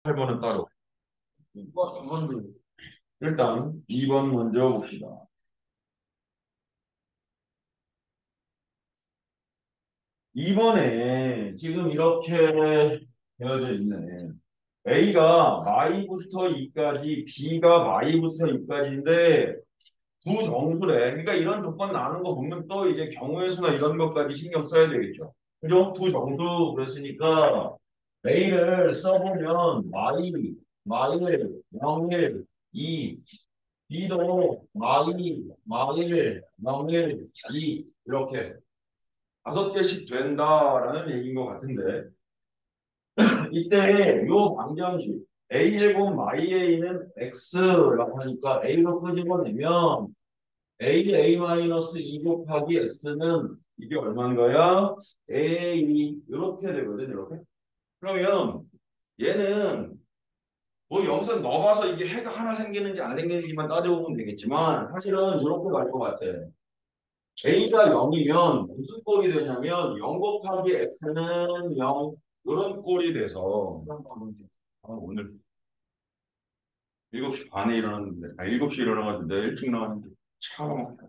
8번은 따로. 2번, 일단 2번 먼저 봅시다. 2번에 지금 이렇게 되어져 있네. A가 마이부터 2까지, B가 마이부터 2까지인데 두 정수래. 그러니까 이런 조건 나오는 거 보면 또 이제 경우의 수나 이런 것까지 신경 써야 되겠죠. 그죠? 두 정수 그랬으니까 A를 써보면 마일, 0일, 2, B도 마일, 0일, 2 이렇게 5개씩 된다라는 얘기인 것 같은데 이때 요 방정식 A 제곱 마이 A는 X라고 하니까 A로 끄집어내면 A-2 곱하기 X는 이게 얼마인 거야? A 이렇게 되거든 이렇게. 그러면 얘는 뭐 여기서 넣어봐서 이게 해가 하나 생기는지 안 생기는지만 따져보면 되겠지만 사실은 이렇게 갈 것 같아. A가 0이면 무슨 꼴이 되냐면 0 곱하기 X는 0 이런 꼴이 돼서 오늘 7시 반에 일어났는데 7시에 일어나가지고 내가 일찍 나왔는데 차가 막혀.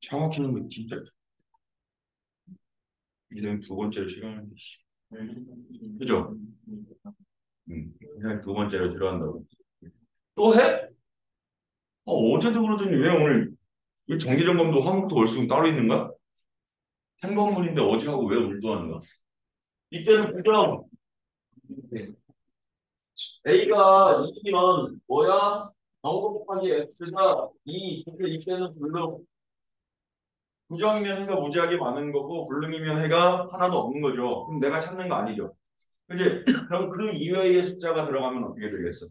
차 막히는 거 진짜 이젠 두 번째로 싫어하는데 그죠? 그냥 두 번째로 싫어한다고 또 해? 어제도 그러더니 왜 오늘 왜 정기점검도 화목도 월수금 따로 있는가? 생건물인데 어제 하고 왜 오늘 또 하는 거야? 이때는 그죠? A가 2면 뭐야? 0 곱하기 X가 2. 근데 이때는 불능. 부정이면 해가 무지하게 많은 거고 불능이면 해가 하나도 없는 거죠. 그럼 내가 찾는 거 아니죠. 그지? 그럼 그 이외의 숫자가 들어가면 어떻게 되겠어?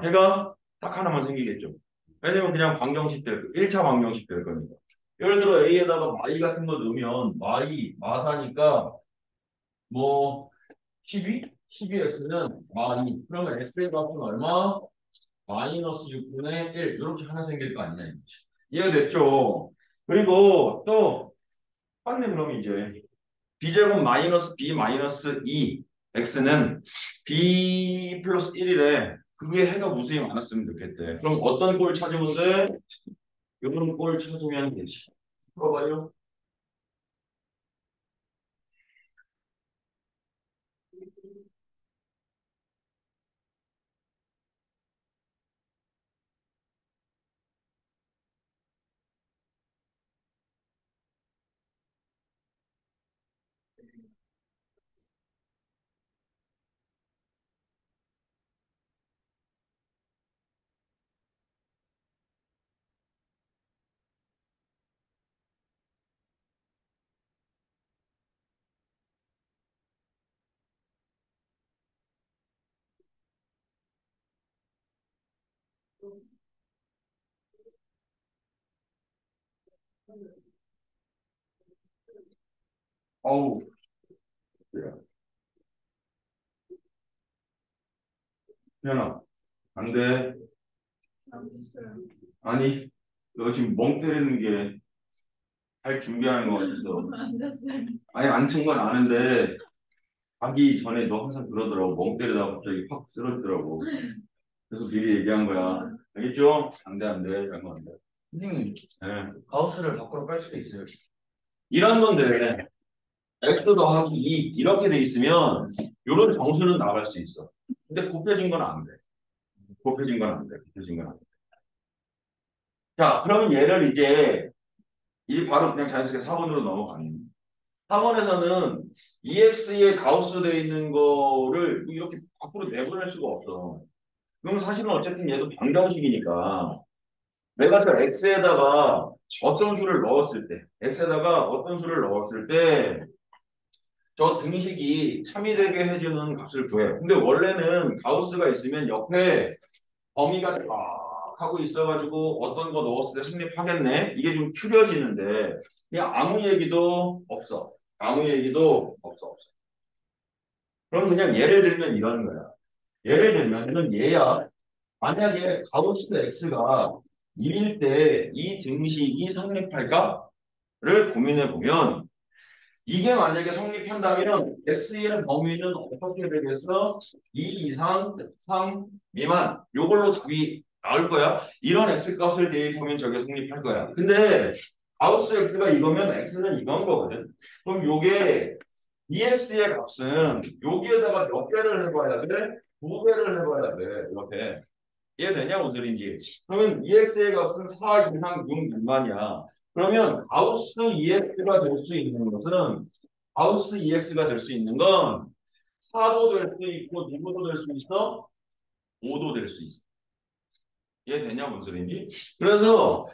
해가 딱 하나만 생기겠죠. 왜냐면 그냥 방정식 될, 1차 방정식 될 거니까. 예를 들어 A에다가 마이 같은 거 넣으면 마사니까 뭐 12? 12x는 마이. 그러면 x의 값은 얼마? 마이너스 6분의 1 이렇게 하나 생길 거 아니냐 이거지. 이해됐죠? 그리고 또 확인해 그러면 이제 b제곱 마이너스 b 마이너스 2 x는 b 플러스 1이래. 그게 해가 무수히 많았으면 좋겠대. 그럼 어떤 꼴 찾으면 돼? 이런 꼴 찾으면 되지. 풀어봐요. 어우, 그래. 현아, 안 돼. 아니, 너 지금 멍 때리는 게 할 준비하는 거 같아서. 아니, 안 친 건 아는데, 가기 전에 너 항상 그러더라고. 멍 때리다가 갑자기 확 쓰러지더라고. 그래서 미리 얘기한 거야. 알겠죠? 안 돼, 안 돼. 이런 거 안 돼. 예. 가우스를 밖으로 빨 수도 있어요. 이런 건데, X 더하기 2 이렇게 돼 있으면, 이런 정수는 나갈 수 있어. 근데 곱해진 건 안 돼. 곱해진 건 안 돼. 곱해진 건 안 돼. 자, 그러면 얘를 이제 바로 그냥 자연스럽게 4번으로 넘어가는. 4번에서는 EX에 가우스 되어 있는 거를 이렇게 밖으로 내보낼 수가 없어. 그럼 사실은 어쨌든 얘도 방정식이니까 내가 저 X에다가 어떤 수를 넣었을 때, X에다가 어떤 수를 넣었을 때 저 등식이 참이 되게 해주는 값을 구해. 근데 원래는 가우스가 있으면 옆에 범위가 쫙 하고 있어가지고 어떤 거 넣었을 때 성립하겠네. 이게 좀 추려지는데 그냥 아무 얘기도 없어. 아무 얘기도 없어. 그럼 그냥 예를 들면 이런 거야. 예를 들면 이건 얘야. 만약에 가우스 x가 1일 때 이 등식이 성립할까를 고민해 보면 이게 만약에 성립한다면 x의 범위는 어떻게 되겠어? 2 이상 3 미만. 요걸로 답이 나올 거야. 이런 x 값을 대입하면 저게 성립할 거야. 근데 가우스 x가 이거면 x는 이건 거거든. 그럼 요게 EX의 값은 여기에다가 몇 개를 해봐야 돼? 두 개를 해봐야 돼. 이렇게. 이해되냐? 무슨 소리인지. 그러면 EX의 값은 4 이상 6 미만이야. 그러면 가우스 EX가 될 수 있는 것은 가우스 EX가 될 수 있는 건 4도 될 수 있고 누구도 될 수 있어? 5도 될 수 있어. 이해되냐? 무슨 소리인지. 그래서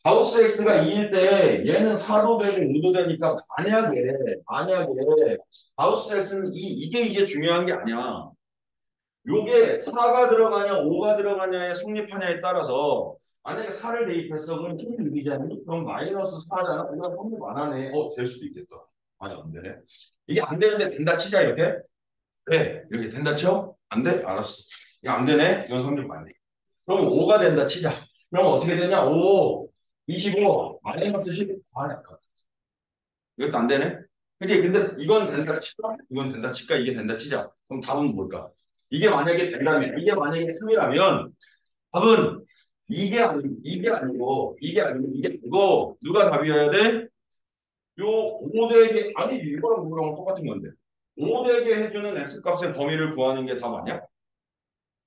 가우스 X가 2일 때 얘는 4도 되고 5도 되니까 만약에 가우스 X는 이게 이게 중요한 게 아니야. 요게 4가 들어가냐 5가 들어가냐에 성립하냐에 따라서 만약에 4를 대입했어 그럼 힘이 느끼잖니? 그럼 마이너스 4잖아. 이건 성립 안 하네. 될 수도 있겠다. 아니 안 되네. 이게 안 되는데 된다 치자 이렇게. 네. 이렇게 된다 쳐? 안 돼? 알았어. 이게 안 되네. 이건 성립 안 돼. 그럼 5가 된다 치자. 그럼 어떻게 되냐? 5, 25, 마이너스 10. 약간. 이것도 안 되네? 근데 이건 된다 치자. 이건 된다 치자. 이게 된다 치자. 그럼 답은 뭘까? 이게 만약에 된다면, 이게 만약에 3이라면 답은 이게 아니고 누가 답이어야 돼? 요 5대에게 아니 이거랑 그거랑 똑같은 건데 5대에게 해주는 x값의 범위를 구하는 게 답 아니야?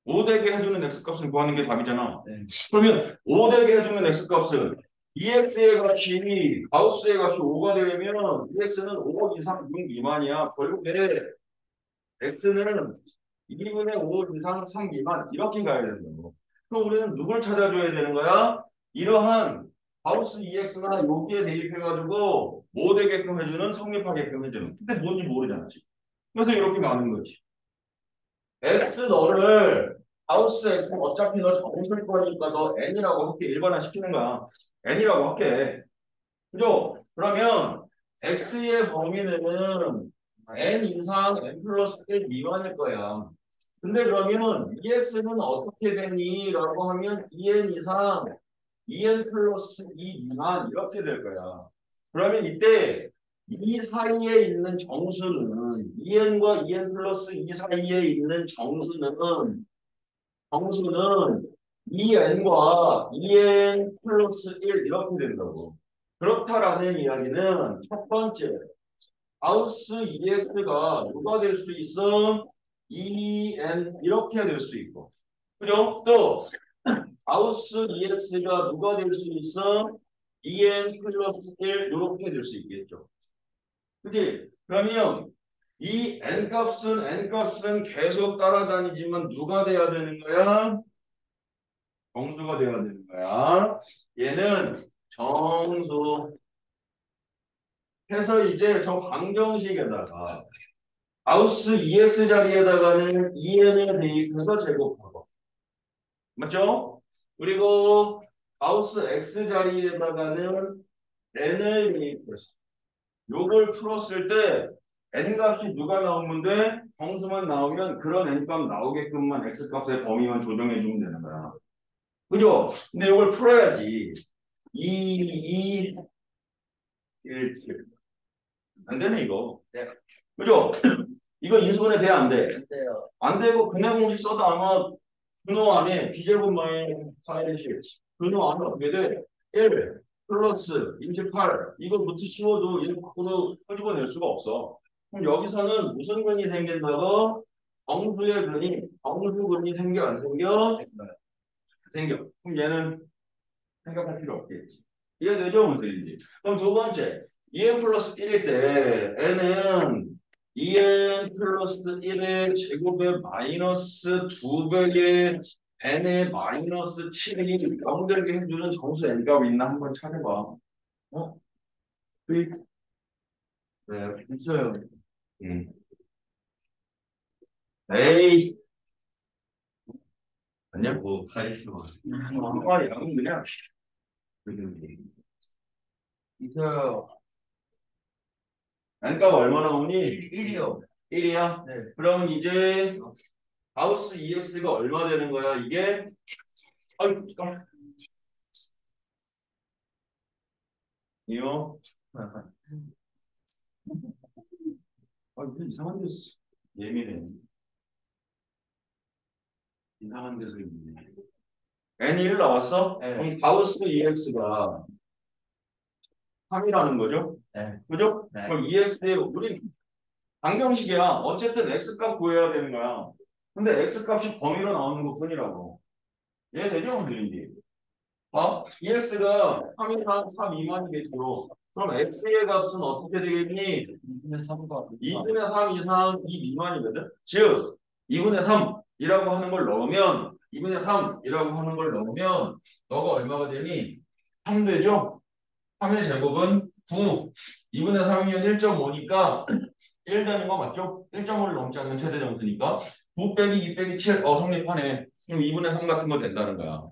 5대게 해주는 x값을 구하는 게 답이잖아. 네. 그러면 5대게 해주는 x값은 EX의 값이 가우스의 값이 5가 되려면 EX는 5 이상 6 미만이야. 결국에 X는 2분의 5 이상 3 미만 이렇게 가야 되는 거고. 그럼 우리는 누굴 찾아줘야 되는 거야? 이러한 가우스 EX나 여기에 대입해가지고 뭐 되게끔 해주는 성립하게끔 해주는. 근데 뭔지 모르잖아 지금. 그래서 이렇게 가는 거지. X 너를 하우스 X 어차피 너 정술 거니까 너 N이라고 할게. 일반화 시키는 거야. N이라고 할게. 그죠? 그러면 X의 범위는 N 이상 N 플러스 1 미만일 거야. 근데 그러면 EX는 어떻게 되니? 라고 하면 2N 이상 2N 플러스 2 미만 이렇게 될 거야. 그러면 이때 이 사이에 있는 정수는 2n과 2n 플러스 2 사이에 있는 정수는 2n과 2n 플러스 1 이렇게 된다고. 그렇다라는 이야기는 첫 번째 하우스 EX가 누가 될 수 있어? 2n 이렇게 될 수 있고 그죠? 또 하우스 EX가 누가 될 수 있어? 2n 플러스 1 이렇게 될 수 있겠죠. 그치? 그러면 이 n값은 계속 따라다니지만 누가 돼야 되는 거야? 정수가 돼야 되는 거야. 얘는 정수 해서 이제 저 방정식에다가 하우스 EX 자리에다가는 2n을 대입해서 제곱하고 맞죠? 그리고 하우스 X 자리에다가는 n을 대입해서 요걸 풀었을 때 n값이 누가 나오면 돼? 정수만 나오면 그런 n값 나오게끔만 x값의 범위만 조정해 주면 되는 거야. 그죠? 근데 이걸 풀어야지. 2, 1, 7. 안 되네, 이거. 네. 그죠? 이거 인수분해 돼야 안 돼? 안 돼요. 안 되고 근해 공식 써도 아마 근호 안에 비제곱 마이너스 4일씩 근호 안에 어떻게 돼? 1 플러스 28 이거부터 씌워도 이거 밖으로 끄집어낼 수가 없어. 그럼 여기서는 무슨 근이 생긴다고? 정수근이 생겨 안 생겨? 생겨. 그럼 얘는 생각할 필요 없겠지. 이해되죠? 무슨 소리인지. 그럼 두 번째, 2n 플러스 1일 때 n은 2n 플러스 1의 제곱에 마이너스 2배의 n의 마이너스 7이 0 되게 해주는 정수 n값이 있나 한번 찾아봐. 어? 네, 있어요. 음. 에이, 아니야? 뭐, 카리스마. 아, 양은 그냥. 있어요. n값 얼마나 오니? 1이요. 1이야? 네. 그러면 이제 하우스 EX가 얼마 되는 거야? 이게? 아유, 잠깐만. 이요? 아, 이거 이상한 데서 예민해. 이상한 데서 예민해. N 1 나왔어? 네. 그럼 가우스 EX가 3이라는 거죠? 네. 그죠? 네. 그럼 EX에 우리 방정식이야. 어쨌든 X값 구해야 되는 거야. 근데 X값이 범위로 나오는 것뿐이라고. 이해되죠? 무슨인지. EX가 3이상 3 미만이겠죠. 그럼 X의 값은 어떻게 되겠니? 2분의 3과 2분의 3 이상 2 미만이거든. 즉 2분의 3이라고 하는 걸 넣으면 2분의 3이라고 하는 걸 넣으면 너가 얼마가 되니? 3 되죠? 3의 제곱은 9. 2분의 3이면 1.5니까 1 되는 거 맞죠? 1.5를 넘지 않는 최대 점수니까 9 빼기 2 빼기 7. 성립하네. 그럼 2분의 3 같은 거 된다는 거야.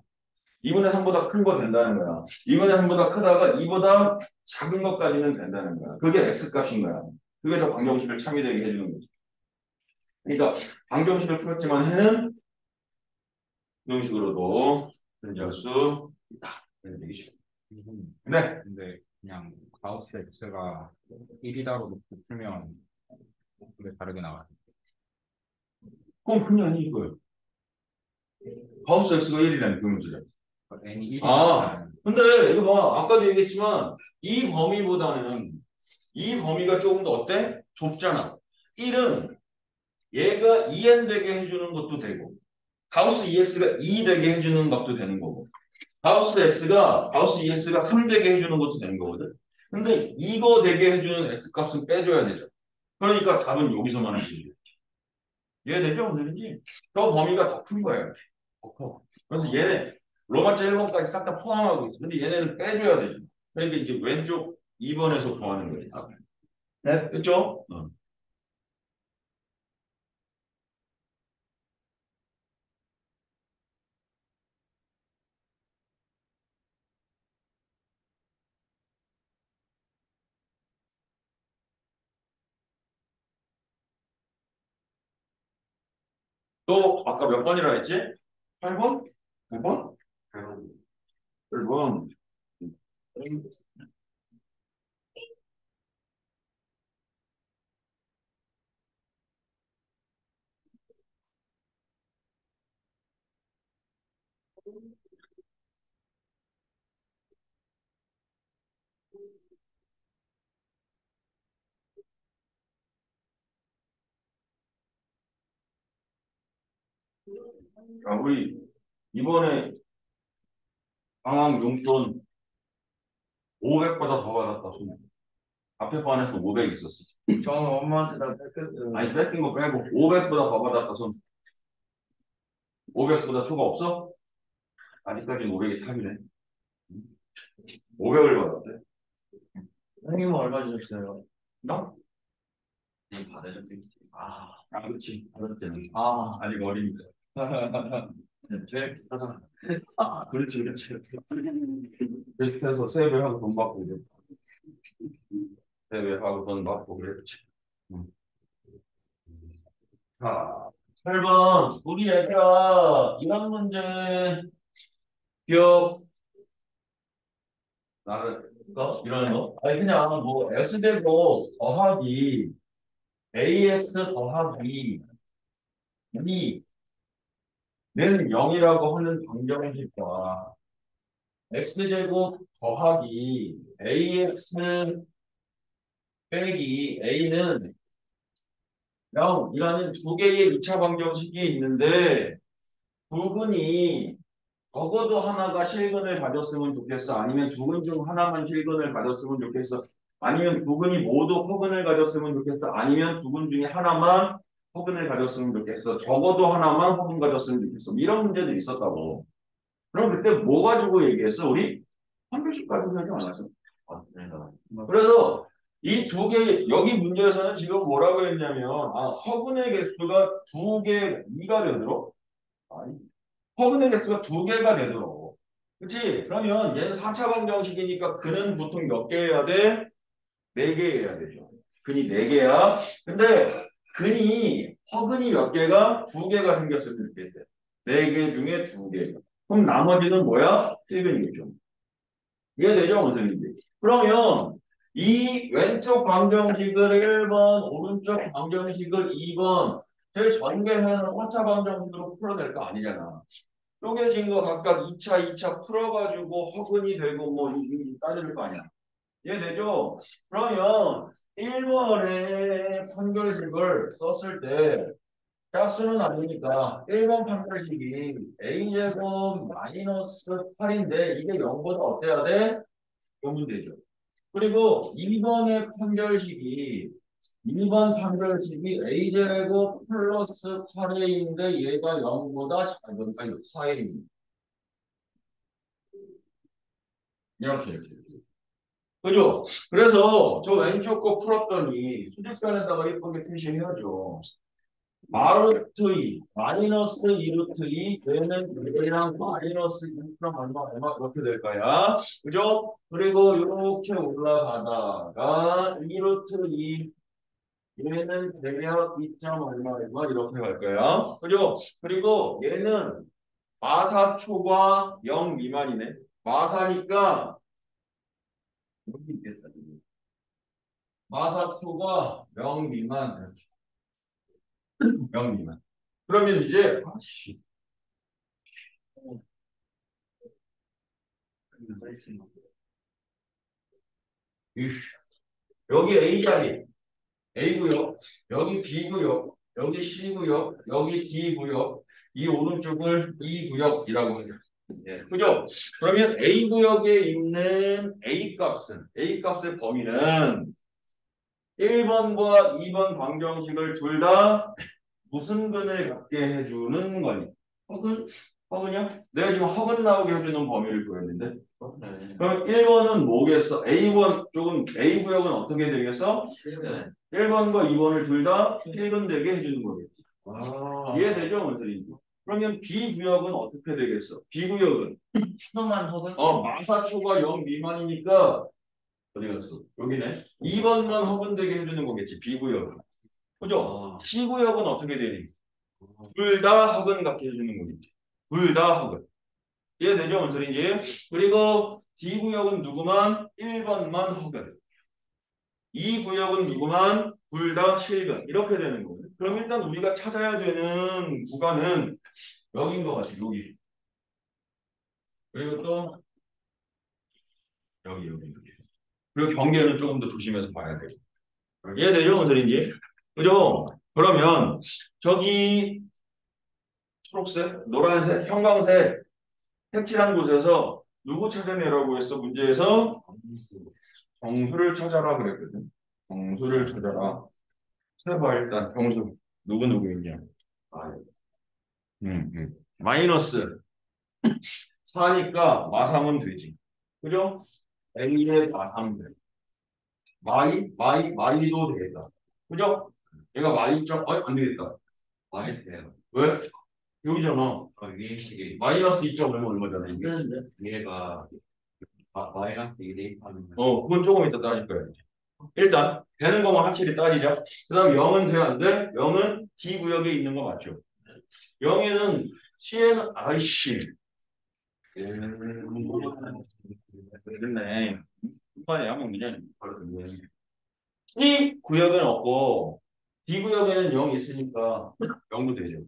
2분의 3보다 큰 거 된다는 거야. 2분의 3보다 크다가 2보다 작은 것까지는 된다는 거야. 그게 X값인 거야. 그게 더 방정식을 참이되게 해주는 거지. 그러니까 방정식을 풀었지만 해는 방정식으로도 존재할 수 있다. 이런 얘기죠. 네. 근데 그냥 가우스 X가 1이라고 놓고 풀면 그게 다르게 나와요. 그럼 그냥 아니 이거예요. 가우스 X가 1이라는 그 문제죠. N이 1이 아, 근데 이거 봐. 아까도 얘기했지만 이 범위보다는 이 범위가 조금 더 어때? 좁잖아. 1은 얘가 2n 되게 해주는 것도 되고 가우스 EX가 2 되게 해주는 값도 되는 거고 가우스 EX가 3 되게 해주는 것도 되는 거거든. 근데 이거 되게 해주는 X값은 빼줘야 되죠. 그러니까 답은 여기서만 하시죠. 이해되죠? 무슨 말인지? 저 범위가 더 큰 거예요. 더 커. 그래서 얘네 로마자 1번까지 싹 다 포함하고 있어. 근데 얘네는 빼줘야 되죠. 그러니까 이제 왼쪽 2번에서 구하는 거예요. 네, 됐죠? 또 아까 몇 번이라 했지? 8번? 9번? 8번. 자, 우리 이번에 방학 용돈 500보다 더 받았다. 손. 앞에 반에서 500 있었어. 저는 엄마한테 다 뺏겼어요. 아니, 뺏긴 거 빼고 500보다 더 받았다. 손. 500보다 초가 없어? 아직까지는 500이 탑이네. 500을 받았대. 선생님은 얼마 주셨어요? 나? 네, 받으셨겠지. 그렇지. 받았대는. 아, 아직 어리니까. 제일 비싸잖아. 그렇지, 그렇지. 게스트에서 세배하고 돈 받고 이제 세배하고 돈 받고 그랬지. 응. 자, 8번. 우리 애가 이런 문제 기억 나는 이런 거? 아니 그냥 뭐 x제곱 더하기 ax 더하기 2는 0이라고 하는 방정식과 x제곱 더하기 ax 빼기 a는 0이라는 두 개의 2차 방정식이 있는데 부분이 적어도 하나가 실근을 가졌으면 좋겠어. 아니면 두 근 중 하나만 실근을 가졌으면 좋겠어. 아니면 두 근이 모두 허근을 가졌으면 좋겠어. 아니면 두 근 중에 하나만 허근을 가졌으면 좋겠어. 적어도 하나만 허근 가졌으면 좋겠어. 이런 문제들이 있었다고. 그럼 그때 뭐 가지고 얘기했어? 우리? 한글씩 가지고 하지 않았어? 맞습니다. 그래서 이 두 개, 여기 문제에서는 지금 뭐라고 했냐면, 허근의 개수가 두 개, 2가 되도록? 아니, 허근의 개수가 두 개가 되도록. 그치? 그러면 얘는 4차 방정식이니까 근은 보통 몇 개 해야 돼? 4개 해야 되죠. 근이 4개야. 근데 근이 허근이 몇 개가? 2개가 생겼으면 좋겠대. 4개 중에 2개. 그럼 나머지는 뭐야? 실근이겠죠. 이해되죠? 선생님들. 그러면 이 왼쪽 방정식을 1번, 오른쪽 방정식을 2번, 제 전개해서 4차 방정식으로 풀어낼 거 아니잖아. 쪼개진 거 각각 2차, 2차 풀어가지고 허근이 되고 뭐 따질 거 아니야. 이해되죠? 그러면 1번의 판별식을 썼을 때 짝수는 아니니까 1번 판별식이 a제곱 마이너스 8인데 이게 0보다 어때야 돼? 0은 되죠. 그리고 2번의 판별식이 2번 판별식이 a제곱 플러스 8a인데 얘가 0보다 작으니까 4a입니다. 이렇게. 그죠? 그래서 저 왼쪽 거 풀었더니 수직선에다가 예쁘게 표시해야죠. 마루트 2, 마이너스 2루트 2, 얘는 얘랑 마이너스 2랑 얼마 이렇게 될 거야. 그죠? 그리고 이렇게 올라가다가 2루트 2, 얘는 대략 2점 얼마 이렇게 갈 거야. 그죠? 그리고 얘는 마사초과 0 미만이네. 마사니까 여기 있겠다. 마사초가 0 미만 이렇게 0 미만. 그러면 이제 아씨 여기 A 자리 A구역, 여기 B구역, 여기 C구역, 여기 D구역, 이 오른쪽을 E구역이라고 하죠. 예, 그죠? 그러면 A구역에 있는 A 값의 범위는 1번과 2번 방정식을 둘 다 무슨 근을 갖게 해주는 거니? 허근? 허근이요? 내가 지금 허근 나오게 해주는 범위를 구했는데. 그럼 1번은 뭐겠어? A 구역은 어떻게 되겠어? 1번과 2번을 둘 다 실근되게 해주는 거겠지. 이해되죠? 뭔 소리인지. 그러면 B 구역은 어떻게 되겠어? B 구역은 하나만 허근? 마사초가 0 미만이니까 어디 갔어? 여기네. 2번만 허근되게 해주는 거겠지. B 구역은. 그죠? C 구역은 어떻게 되니? 둘 다 허근 갖게 해주는 거겠지. 둘 다 허근. 이해되죠? 뭔 소리인지. 그리고 D 구역은 누구만? 1번만 허근. 이 구역은 누구만? 둘 다 실근. 이렇게 되는 거예요. 그럼 일단 우리가 찾아야 되는 구간은 여기인 것 같아. 여기. 그리고 또 여기. 그리고 경계는 조금 더 조심해서 봐야 돼요. 이해되죠? 뭔 소리인지. 그죠? 그러면 저기 초록색, 노란색, 형광색 색칠한 곳에서 누구 찾아내라고 했어? 문제에서 정수를 찾아라 그랬거든. 정수를 찾아라. 세봐 일단 정수. 누구 있냐? 마이너스 4니까 마삼은 되지. 그죠? A의 마삼 돼. 마이도 되겠다. 그죠? 얘가 마이점, 안 되겠다. 많이 돼요. 왜? 여기잖아. 위에 시계 마이너스 2점 얼마잖아, 이게. 뜨는데 위에가 마이너스 2 대입하는 그건 조금 이따 따질 거야. 일단, 되는 것만 확실히 따지자. 그 다음 0은 돼, 안 돼? 0은 D 구역에 있는 거 맞죠? 0에는 C에는, 아이씨. 그랬네. 후반에 한번 그냥 바로 듣네. C 구역은 없고, D 구역에는 0이 있으니까 0도 되죠.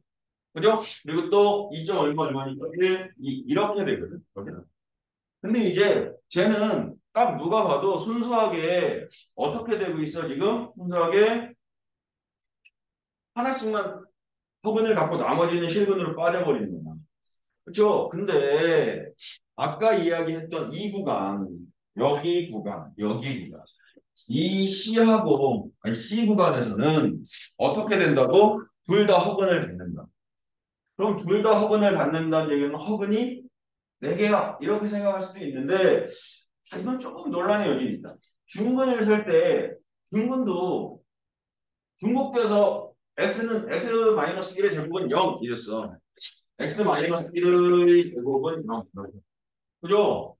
그죠? 그리고 또 2점 얼마니까 1, 2 이렇게 되거든. 여기는. 근데 이제 쟤는 딱 누가 봐도 순수하게 어떻게 되고 있어 지금? 순수하게 하나씩만 허근을 갖고 나머지는 실근으로 빠져버리는 거야. 그렇죠? 근데 아까 이야기했던 이 구간, 여기 구간, 여기 구간, 이 C하고 아니 C 구간에서는 어떻게 된다고? 둘 다 허근을 갖는다. 그럼 둘 다 허근을 갖는다는 얘기는 허근이 4개야 이렇게 생각할 수도 있는데 이건 조금 논란의 여지는 있다. 중근을 쓸 때 중근도 중복돼서 x-1의 제곱은 0 이랬어. x-1의 제곱은 0. 그죠?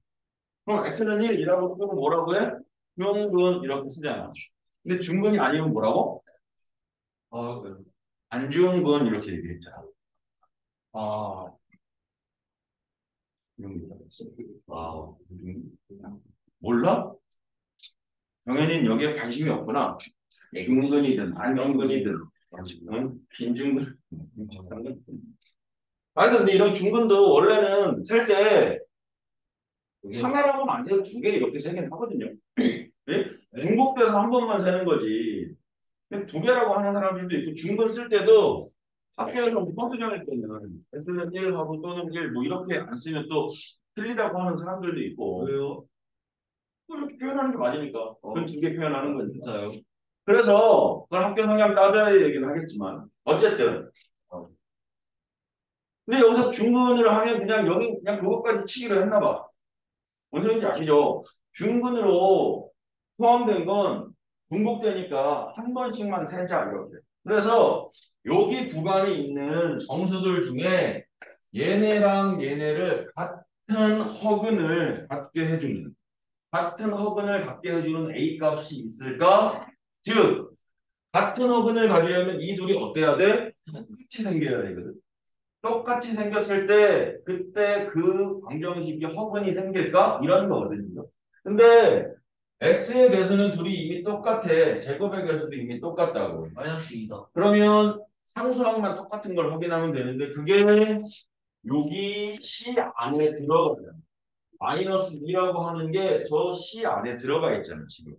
그럼 x는 1이라고 쓰면 뭐라고 해? 중근 이렇게 쓰잖아. 근데 중근이 아니면 뭐라고? 안중근 이렇게 얘기했잖아. 아, 몰라? 정현이는 여기에 관심이 없구나. 중근이든 안중근이든 응? 빈중근. 아니 근데 이런 중근도 원래는 셀 때 그게 하나라고는 안 세고 두 개 이렇게 세긴 하거든요. 예? 중복돼서 한 번만 세는 거지. 근데 두 개라고 하는 사람들도 있고 중근 쓸 때도 학교에서 뭐 버스 정할 때는 S는 1하고 또는 1 뭐 이렇게 안 쓰면 또 틀리다고 하는 사람들도 있고. 왜요? 이렇게 표현하는 게 맞으니까. 그건 두 개 표현하는 거니까. 진짜요? 그래서 그건 학교 성향 따져야 얘기는 하겠지만 어쨌든 근데 여기서 중근을 하면 그냥 여기 그냥 그것까지 치기로 했나 봐. 무슨 소리인지 아시죠? 중근으로 포함된 건 중복되니까 한 번씩만 세자 이렇게. 그래서 여기 구간에 있는 정수들 중에 얘네랑 얘네를 같은 허근을 갖게 해주는 같은 허근을 갖게 해주는 A 값이 있을까? 즉 같은 허근을 가지려면 이 둘이 어때야 돼? 똑같이 생겨야 되거든. 똑같이 생겼을 때 그때 그 방정식이 허근이 생길까? 이런 거거든요. 근데 x의 배수는 둘이 이미 똑같아. 제곱의 배수도 이미 똑같다고. 마이너스 2다. 그러면 상수항만 똑같은 걸 확인하면 되는데 그게 여기 C 안에 들어가요. 마이너스 2라고 하는 게 저 C 안에 들어가 있잖아, 지금.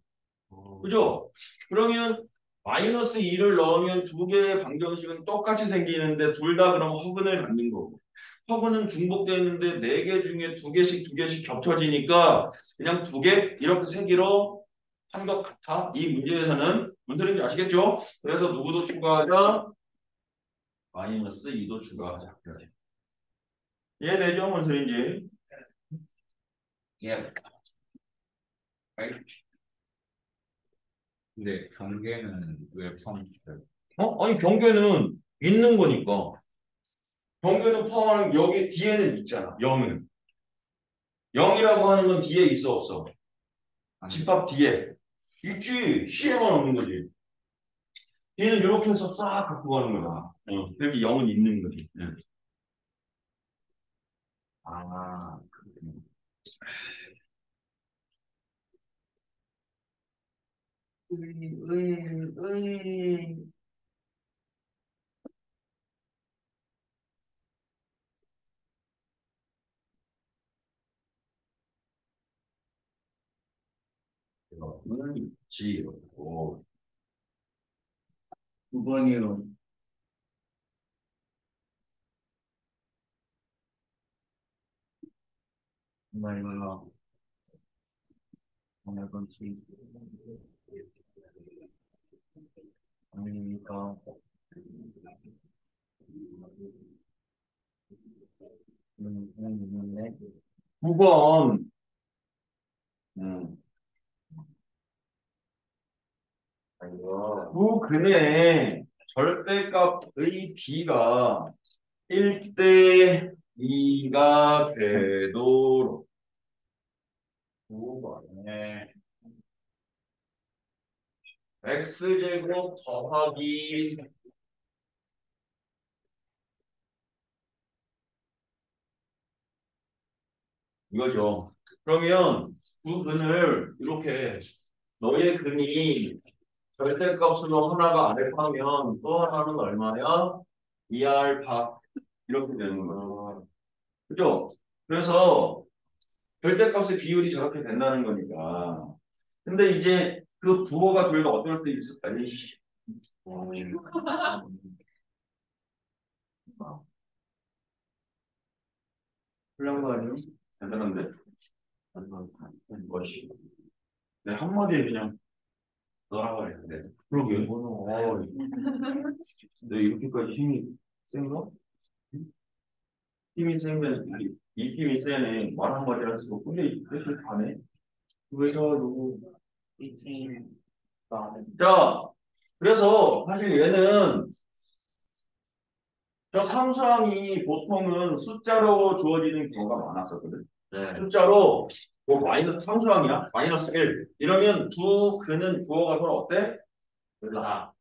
그죠? 그러면 마이너스 2를 넣으면 두 개의 방정식은 똑같이 생기는데 둘 다 그럼 허근을 갖는 거고. 허근은 중복되어 있는데 네 개 중에 두 개씩 겹쳐지니까 그냥 두 개 이렇게 세 개로 한 것 같아. 이 문제에서는 무슨 소리인지 아시겠죠? 그래서 누구도 추가하자. 마이너스 2도 추가하자. 그래. 이해되죠? 무슨 소리인지. 예. 근데 경계는 왜 포함시켜요? 아니 경계는 있는 거니까. 경계는 포함하는 여기 뒤에는 있잖아. 0은. 0이라고 하는 건 뒤에 있어 없어? 아니, 집합 뒤에. 있지. C에만 없는 거지. 뒤에는 이렇게 해서 싹 갖고 가는 거야. 이렇게 0은 있는 거지. 네. 아, 그렇군요. 은. 있지. 9번이요. 말라. 오늘 건치. 아닙니까? 있는데. 9번. 음. 아이고. 그 근의 절대값의 b가 1대 2가 되도록 9번에 x제곱 더하기 이거죠. 그러면 두 근을 이렇게 너의 근이 절대값으로 하나가 알파면 또 하나는 얼마야? 2알파 이렇게 되는 거죠. 그죠? 그래서 절대값의 비율이 저렇게 된다는 거니까. 근데 이제 그 부호가 둘 다 어떨 때 있을까? 훌륭한 거 아니에요? 대단한데? 멋이. 내 한마디에 그냥 놀아버리는데. 그러게. 내 이렇게까지 힘이 센가? 힘이 세면 이 힘이 세네. 말 한마디 할 수가 없고. 근데 이렇게 다네. 왜저 누구? 자, 그래서 사실 얘는 저 상수항이 보통은 숫자로 주어지는 경우가 많았었거든. 네. 숫자로 뭐 마이너스 상수항이야? 마이너스 1 이러면 두 근은 부호가 서로 어때? 몰라.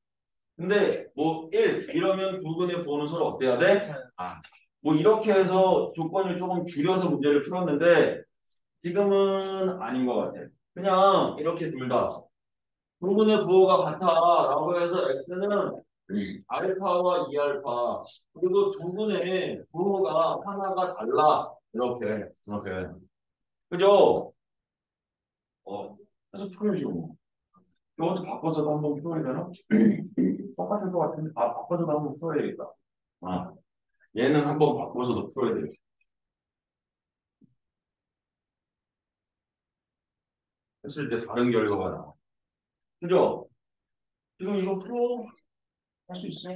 근데 뭐 1 이러면 두 근의 부호는 서로 어때야 돼? 아. 뭐 이렇게 해서 조건을 조금 줄여서 문제를 풀었는데 지금은 아닌 것 같아. 그냥 이렇게 둘 다 두 분의 부호가 같아라고 해서 x는 알파와 2알파 그리고 두 분의 부호가 하나가 달라 이렇게 그죠? 그래서 풀어야죠 뭐. 이것도 바꿔서도 한번 풀어야 되나? 똑같을 것 같은데 바꿔서도 한번 풀어야겠다. 아, 얘는 한번 바꿔서도 풀어야 돼. 했을 때 다른 결과가 나와. 그죠? 지금 이거 풀어 할 수 있어?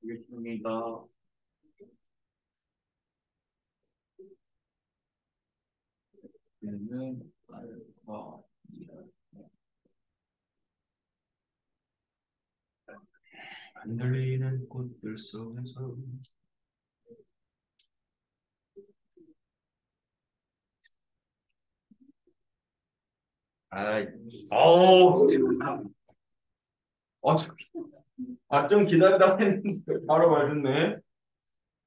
알겠습니다. 얘는 알파 안 들리는 꽃들 속에서 아, 어우, 좀 기다리다 했는데 바로 말했네.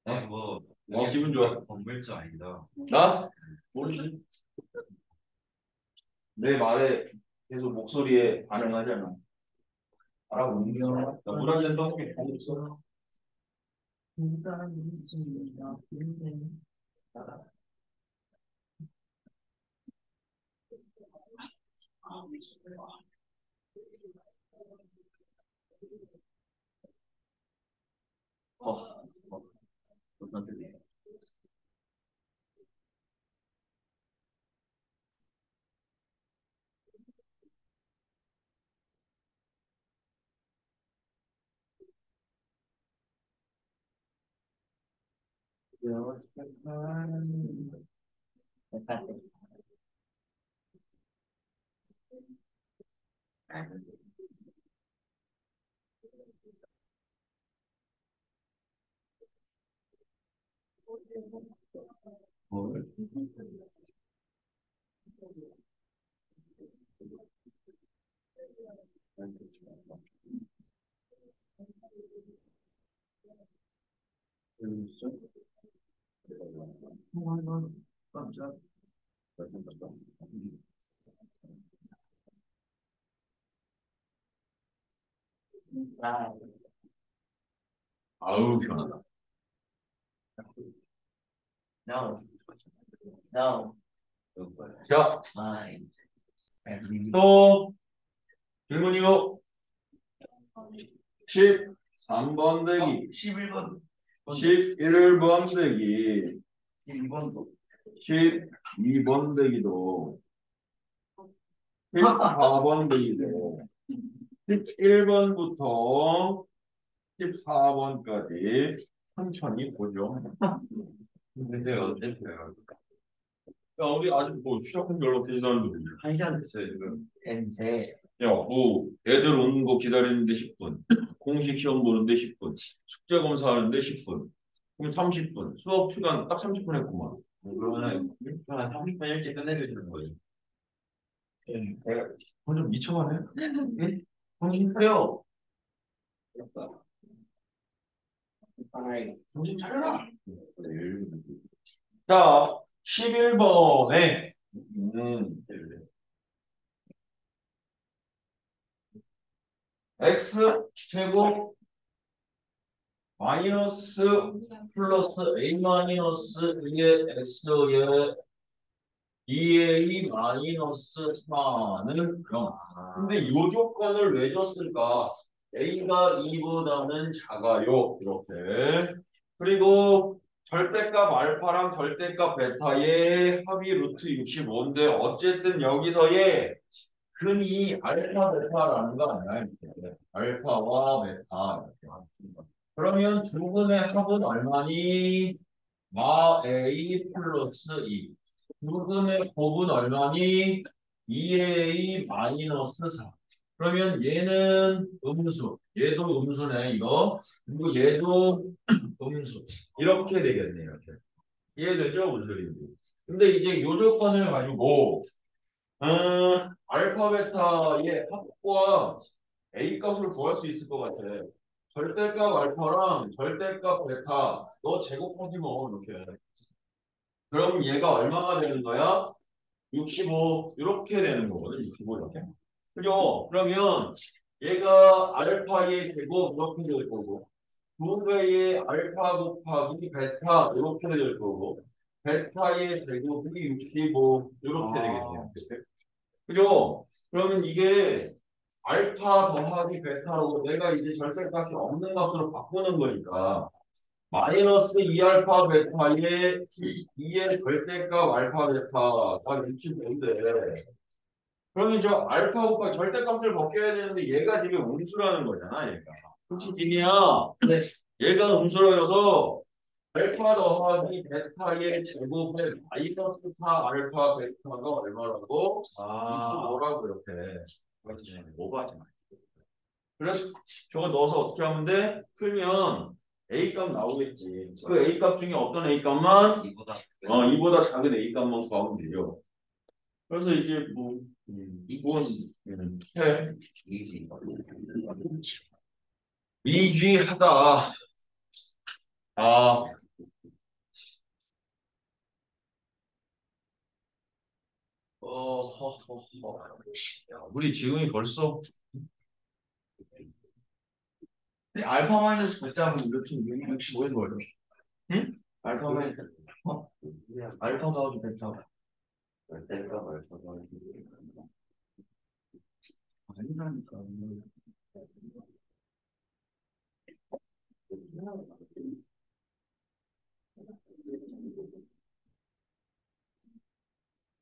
아니 뭐 기분 좋아. 건물주 아니다. 나? 모르지. 내 말에 계속 목소리에 반응하잖아. 알아보 나물한잔 떠올게. 없어. 어, 어, 어떤 뜻이야? 뭘? 아우 편하다. No. No. 자, Fine. 또 질문이요. 13번 대기, 11번. 11번 대기, 12번도. 12번 대기도, 14번 대기도, 11번부터 14번까지 천천히 보죠. 근데 언제 돼요? 야, 우리 아직 뭐 시작한 지 얼마 되지도 않는데. 한 시간 됐어요, 지금. 엔제. 야, 뭐 애들 오는 거 기다리는데 10분, 공식 시험 보는데 10분, 숙제 검사하는데 10분, 그럼 30분, 수업 시간 딱 30분 했구만. 그러면 한 30분 일찍 끝내주시는 거예요. 내가 완전 미쳐가네. 응? 정신 차려. 아이, 정신 차려라. 자, 11번에 x 제곱 마이너스 플러스 a 마이너스 2의 x의 2a 마이너스 4는 0. 근데 이 조건을 왜 줬을까? a가 2보다는 작아요. 이렇게. 그리고 절대값 알파랑 절대값 베타의 합이 루트 65인데 어쨌든 여기서의 근이 알파 베타라는 거 아니야? 이렇게. 알파와 베타 이렇게. 그러면 두 분의 합은 얼마니? 마 A 플러스 2. 두 분의 곱은 얼마니? 2A 마이너스 4. 그러면 얘는 음수. 얘도 음수네, 이거. 그리고 얘도 음수. 이렇게 되겠네요. 이렇게. 이해되죠? 무슨 소리인지. 근데 이제 이 조건을 가지고 알파 베타의 합과 A 값을 구할 수 있을 것 같아. 절대값 알파랑 절대값 베타 너 제곱하지 뭐 이렇게. 그럼 얘가 얼마가 되는 거야? 65 이렇게 되는 거거든. 65 이렇게. 그죠? 그러면 얘가 알파의 제곱 이렇게 될 거고 두 배의 알파 곱하기 베타 이렇게 될 거고 베타의 제곱이 65 이렇게 되겠네요. 그죠? 그러면 이게 알파 더하기 베타로 내가 이제 절대값이 없는 값으로 바꾸는 거니까 마이너스 2알파 베타의 2의 절대값 알파 베타가 65인데 그러면 저 알파 곱하기 절대값을 벗겨야 되는데 얘가 지금 음수라는 거잖아 얘가. 그렇지 빈이야. 근데 얘가 음수라서 알파 더하기 베타의 제곱에 마이너스 4 알파 베타가 얼마라고? 65라고 이렇게. 그렇지. 오버하지 마. 그래서 저거 넣어서 어떻게 하면 돼? 풀면 A 값 나오겠지. 그 A 값 중에 어떤 A 값만? 이보다 작은 A 값만 구하면 돼요. 그래서 이제 뭐 이건 해 미지하다. 아, 우리 지금이 벌써 알파 마이너스 베타 하면 몇 층? 65인 거예요. 응? 알파 마이너스 알파 더하기 베타. 베타가 알파 더하기 아니라니까.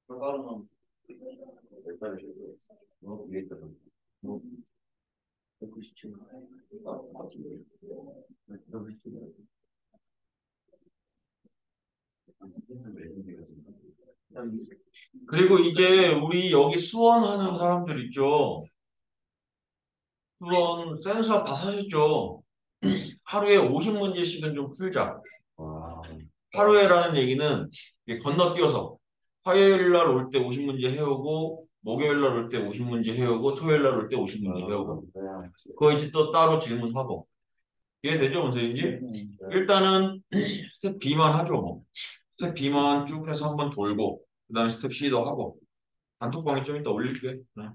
결과는 베타를 위에 있다. 197. 그리고 이제 우리 여기 수원하는 사람들 있죠. 수원 센수학 다 사셨죠. 하루에 50문제씩은 좀 풀자. 하루에라는 얘기는 이게 건너뛰어서 화요일 날 올 때 50문제 해오고 목요일 날 올 때 50문제 해오고 토요일 날 올 때 50문제 해오고 그거 이제 또 따로 질문하고 이해되죠, 선생님? 일단은 스텝 B만 하죠. 뭐. 스텝 B만 쭉 해서 한번 돌고 그 다음에 스텝 C도 하고 단톡방에 좀 이따 올릴게. 응.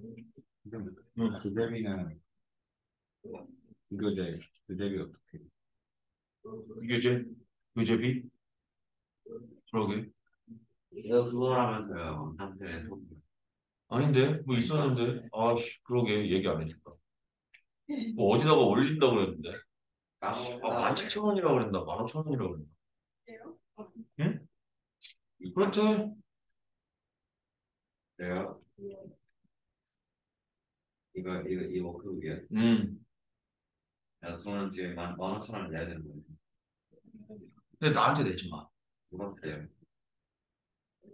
그 대비는 이거제 그 대비 어떻게? 이게 교재비? 그러게. 이거 그거라면서요. 상태에서. 아닌데? 뭐 있었는데? 아씨, 그러게 얘기 안 해줄까. 뭐 어디다가 올린다고 그랬는데. 아, 17,000원이라고 그랬나? 15,000원이라고 그랬나? 응? 그렇대. 그래요? 이거 그거야? 음. 야, 저는 지금 15,000원 내야 되는 거예요. 근데 나한테 내지 마. 누구한테요?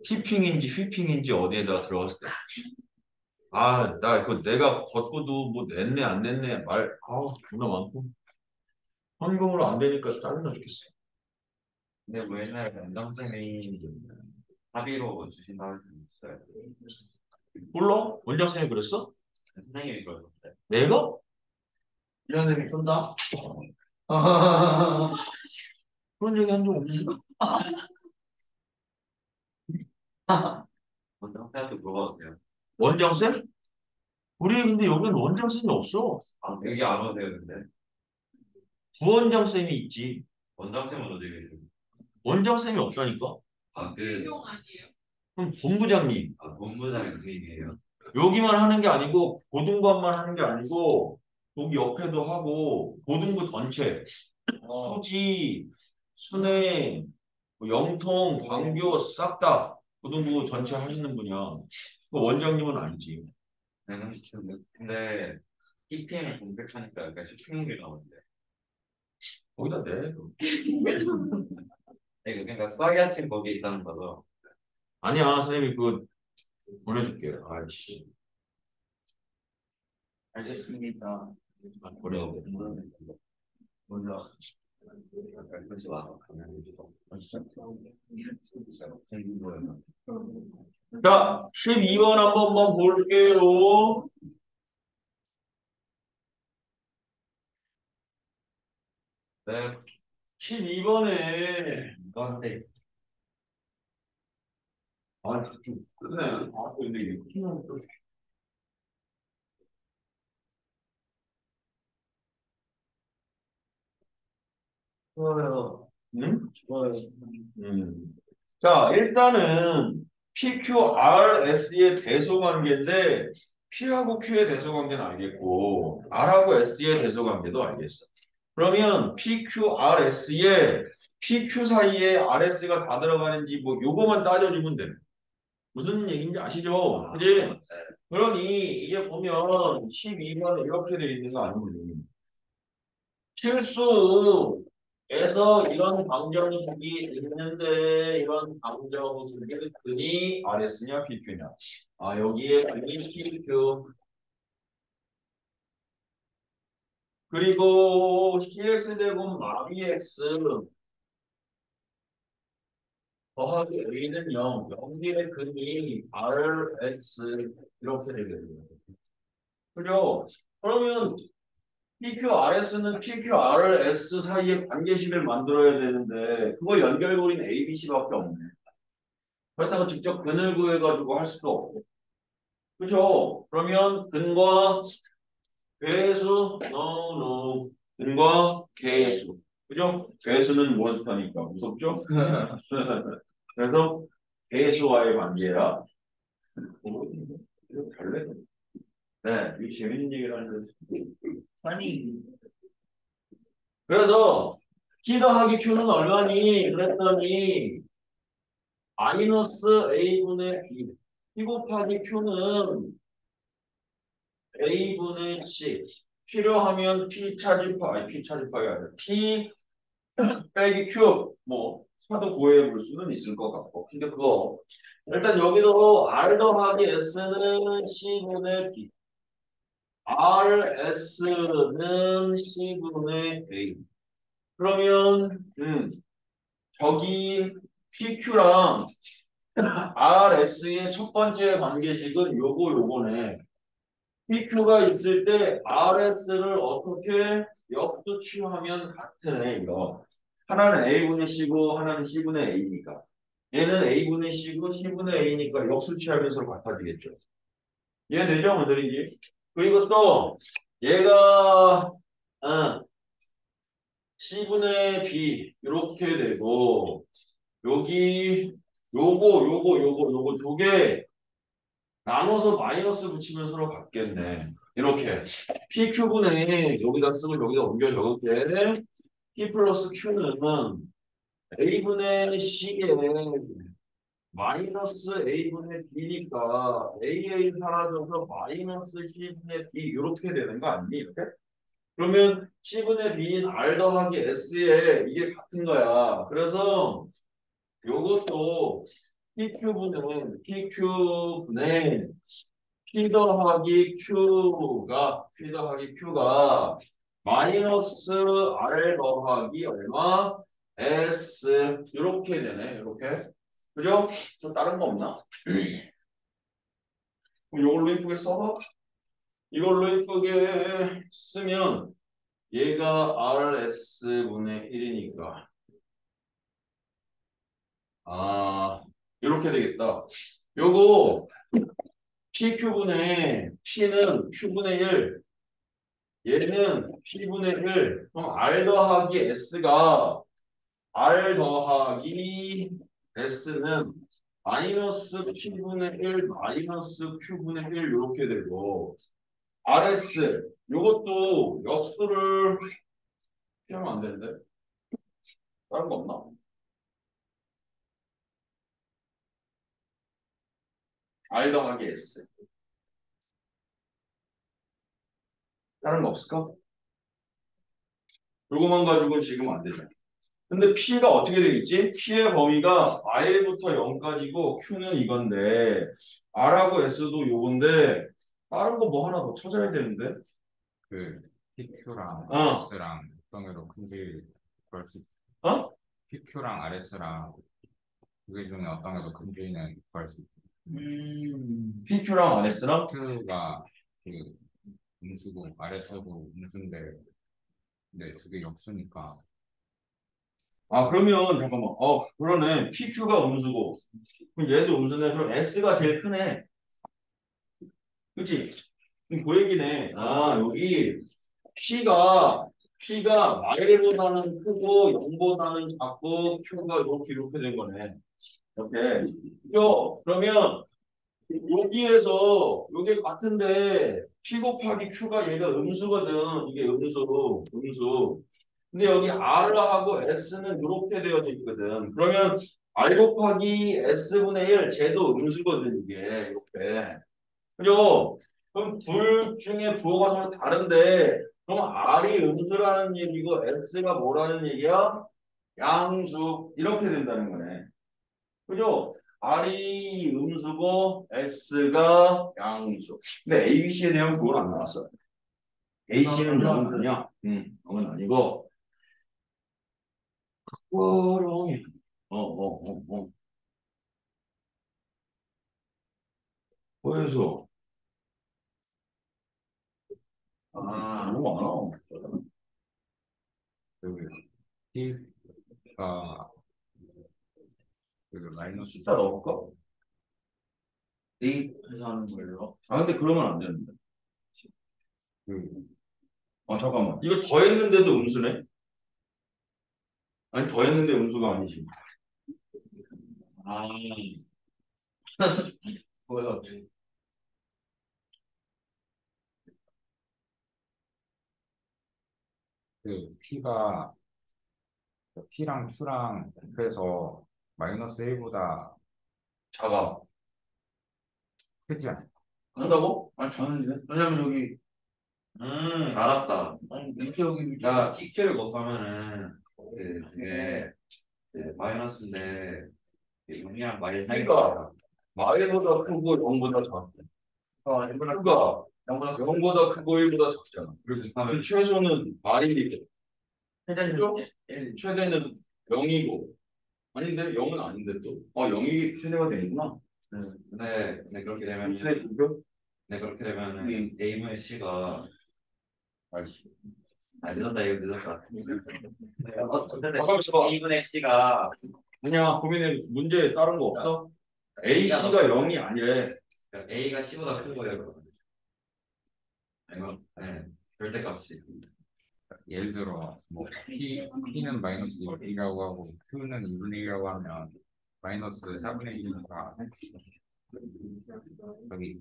티핑인지 휘핑인지 어디에다가 들어갔을 때. 아, 나 그거 내가 걷고도 뭐 냈네 안 냈네 아우 존나 많고. 현금으로 안 되니까 짜증나 죽겠어. 근데 뭐 옛날에 원장쌤이 합의로 주신다고 할 때 있어요. 몰라? 원장쌤이 그랬어? 선생님이 그러셨대. 내가? 원장쌤이 쏜다? 그런 얘기 한 적 없는데? 원장쌤한테 물어봐주세요. 원장쌤? 우리 근데 여기는 원장쌤이 없어. 아, 여기 안 오세요, 근데. 부원장쌤이 있지. 원장쌤은 어디 계세요? 원장쌤이 없다니까? 아, 그럼 본부장님. 본부장이 선생님이에요. 여기만 하는 게 아니고 고등부만 하는 게 아니고 거기 옆에도 하고 고등부 전체 수지, 순회, 뭐 영통, 광교 싹 다 고등부 전체 하시는 분이야. 그 원장님은 아니지. 근데 TPM을 검색하니까 약간 쇼핑몰이 나오는데. 거기다 내. 그러니까 수학이 아침 거기에 있다는 거죠. 아니야, 선생님이 그거 보내줄게. 아이씨. 알겠습니다. 아, 그래. 몰라. 그러지 마. 생긴 거예요. 자, 12번 한 번만 볼게요. 네. 12번에 너한테 아, 좀 끝내. 아, 근데 이게 키는 또. 좋아요. 응? 좋아요. 자, 일단은 PQRS의 대소관계인데 P하고 Q의 대소관계는 알겠고 R하고 S의 대소관계도 알겠어. 그러면 PQRS에 PQ 사이에 RS가 다 들어가는지 뭐 요거만 따져주면 돼. 무슨 얘기인지 아시죠? 그지? 그러니 이게 보면 12번에 이렇게 돼 있는 거 아니니? 실수에서 이런 방정식이 있는데 이런 방정식의 근이 RS냐 PQ냐? 아 여기에 근이 PQ 그리고 CX 제곱 마비 X 더하기 A는 0, 0의 근이 RX 이렇게 되거든요. 그죠? 그러면 PQRS는 PQRS 사이에 관계식을 만들어야 되는데 그거 연결고리는 ABC밖에 없네. 그렇다고 직접 근을 구해가지고 할 수도 없고. 그죠? 그러면 근과 괴수, no, no. 근과 개수. 그죠? 괴수는 몬스터니까 무섭죠? 그래서 개수와의 관계라. 이거 별래. 네, 이거 재밌는 얘기를 하는데. 아니, 그래서 P 더하기 Q는 얼마니? 그랬더니 마이너스 A분의 B. P 곱하기 Q는 A분의 C. 필요하면 P 차집파, 아니 P 차집파가 아니라 P 빼기 Q. 뭐 차도 구해 볼 수는 있을 것 같고. 근데 그거 일단 여기도 R 더하기 S는 C분의 B. RS는 C분의 A. 그러면 저기 PQ랑 RS의 첫 번째 관계식은 요거네. PQ가 있을 때 RS를 어떻게 역수취하면 같은 애 이거. 하나는 A분의 C고 하나는 C분의 A니까. 얘는 A분의 C고 C분의 A니까 역수취하면 서로 같아지겠죠. 이해되죠? 무슨 소리인지? 그리고 또 얘가 C분의 B 이렇게 되고 여기 요거 두 개 나눠서 마이너스 붙이면 서로 같겠네. 이렇게 PQ분의 여기다 쓰고 여기다 옮겨 적을게. P 플러스 Q는 A분의 C에 마이너스 A분의 B니까 AA 사라져서 마이너스 C분의 B 이렇게 되는 거 아니니? 이렇게? 그러면 C분의 B인 R 더하기 S에 이게 같은 거야. 그래서 요것도 PQ분의 P 더하기 Q가 마이너스 R 더하기 얼마? S 이렇게 되네. 이렇게. 그죠? 저 다른 거 없나? 그럼 이걸로 이쁘게 써봐. 이걸로 이쁘게 쓰면 얘가 RS분의 1이니까 아 이렇게 되겠다. 요거 PQ분의 P는 Q분의 1 얘는 P분의 1 그럼 R 더하기 S가 R 더하기 S는 마이너스 P분의 1 마이너스 Q분의 1 이렇게 되고 RS 요것도 역수를 피하면 안 되는데 다른 거 없나? R 더하기 S 다른 거 없을까? 요거만 가지고는 지금 안 되죠. 근데 P가 어떻게 되겠지? P의 범위가 I부터 0까지고 Q는 이건데 R하고 S도 요건데 다른 거 뭐 하나 더 찾아야 되는데 그 PQ랑 어. RS랑 어떤 큰지 구할 수 있- 어? PQ랑 RS랑 두 개 중에 어떤 게 더 큰지는 구할 수 있어. PQ랑 RS랑 Q가 그 음수고 RS도 음수인데 근데 두 개 역수니까 아, 그러면, 잠깐만. 그러네. PQ가 음수고. 그럼 얘도 음수네. 그럼 S가 제일 크네. 그치? 그럼 그 얘기네. 아, 여기 P가 Y보다는 크고 0보다는 작고 Q가 이렇게 된 거네. 이렇게. 그러면 여기에서 요게 같은데 P 곱하기 Q가 얘가 음수거든. 이게 음수. 근데 여기 R하고 S는 이렇게 되어져 있거든. 그러면 R 곱하기 S분의 1, 쟤도 음수거든, 이게. 이렇게. 그죠? 그럼 둘 중에 부호가 서로 다른데, 그럼 R이 음수라는 얘기고 S가 뭐라는 얘기야? 양수. 이렇게 된다는 거네. 그죠? R이 음수고 S가 양수. 근데 ABC에 대한 그건 안 나왔어. AC는 0은 그냥, 0은 아니고, 꼬롱이. 그래서, 아, 너무 많아. 그 T가 그 마이너스 숫자 넣을까? 대입해서 하는 걸로. 아, 근데 그러면 안 되는데. 그 잠깐만. 이거 더했는데도 음수네? 아니, 더했는데 음수가 아니지. 아, 뭐야, P가 P랑 Q랑 그래서 마이너스 1보다 작아. 크지 않아. 한다고? 아니, 저는, 왜냐면 여기, 알았다. 아니, 이렇게 여기, 야, PQ를 곱하면은, 그게, 마이너스인데, 용이랑 마이 그러니까, 마일보다 크고 0보다 작아. Q가 0보다 크고 1보다 작잖아. 그리고 그 곱하면, 최소는 마일이고, 최대는 최대는 0이고. 아닌데? 0은 아닌데 또. 0이 최대가 되는구나. 근데 그렇게 되면, 최대 구별? 네, 그렇게 되면은, A분의 C가, 알지. 늦었다, 이거 늦었다. 어쨌든, 잠깐만 있어봐. A분의 C가, 아니야, 고민해. 문제 다른 거 없어? AC가 0이 아니래. A가 C보다 큰 거예요. 이거, 네, 절대값이. 예를 들어 뭐 P는 마이너스 1이라고 하고 Q는 2분의 1이라고 하면 마이너스 4분의 1이니까 여기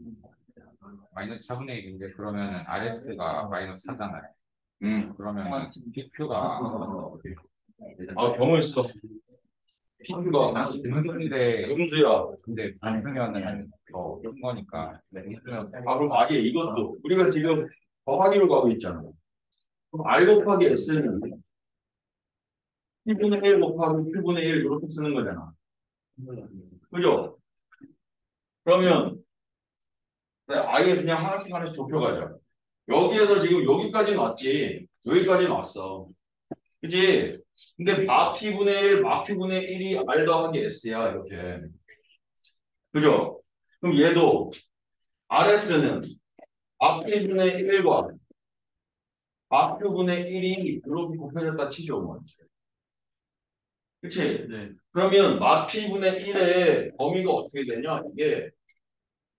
마이너스 4분의 1인데 그러면 RS가 마이너스 4잖아요. 그러면 PQ가 경우 있어. PQ가 분수인데 음수야. 근데 분수면은 더 큰 거니까 분수면 그럼 아예 이것도 우리가 지금 더하기로 가고 있잖아. 그럼 R 곱하기 S는 P분의 1 곱하기 Q분의 1 이렇게 쓰는 거잖아. 그죠? 그러면 아예 그냥 하나씩 좁혀가자. 여기에서 지금 여기까지는 왔지. 여기까지는 왔어. 그지? 근데 마 P분의 1, 마 Q분의 1이 R 더하기 S야. 이렇게. 그죠? 그럼 얘도 RS는 마 P분의 1과 마 Q분의 1이 이렇게 곱해졌다 치죠. 뭐. 그치? 네. 그러면 마 P분의 1의 범위가 어떻게 되냐? 이게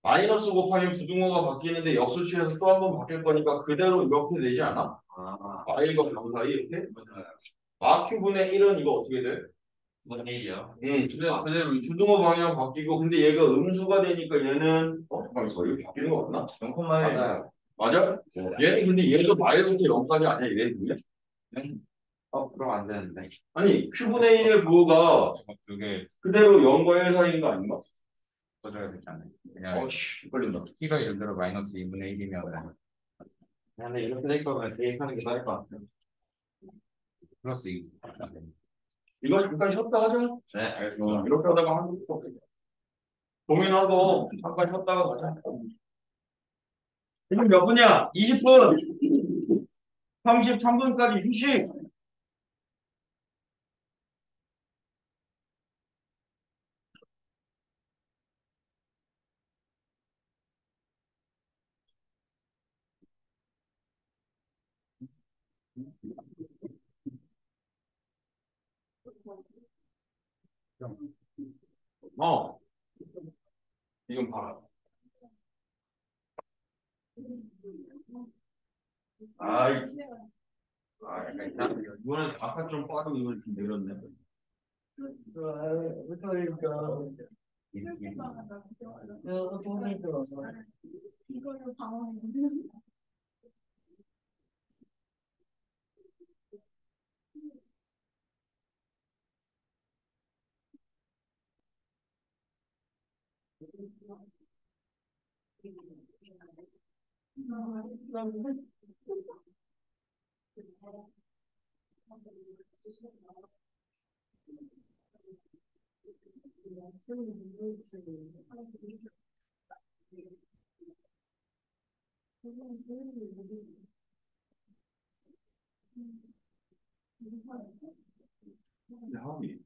마이너스 곱하면 부등호가 바뀌는데 역수치에서 또 한 번 바뀔 거니까 그대로 이렇게 되지 않아? 아, 마일과 방 사이 이렇게? 맞아요. 마 Q분의 1은 이거 어떻게 돼? 뭔 일이요? 그대로 이 주등호 방향 바뀌고 근데 얘가 음수가 되니까 얘는 잠깐만 있어. 이거 바뀌는 거 같나? 0,1. 맞아요. 맞아? 얘는 근데 얘도 마일부터 0까지 아니야? 얘 뭐야? 그럼 안 되는데. 아니 Q분의 1의 부호가 두개 그대로 0과 1 사이인 거 아닌가? 써줘야 되잖아요. 그냥 어씨 헷갈린다. P가 예를 들어 마이너스 2분의 1이면 근데 이렇게 될 거면 대입하는 게 나을 것 같아요. 플러스 2. 이거 잠깐 쉬었다 하자. 네, 알겠습니다. 이렇게 하다가 한번 고민하고 잠깐 쉬었다가 가자. 지금 몇 분이야? 20분. 33분까지 휴식. 어, 이건 봐라. 아이, 이거는 아까 좀 빠르고 이걸 좀 내렸네. 이걸로 방어해. 하위.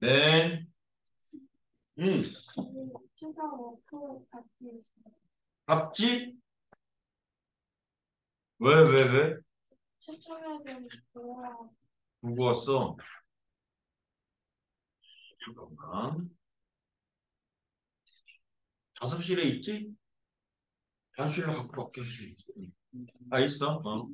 네. 음, 추가 워크 같이 있어요. 밥집? 왜? 추첨해야 되니까 누구 왔어? 잠깐만. 자습실에 있지? 자습실로 갖고 갈게. 다 있어. 어.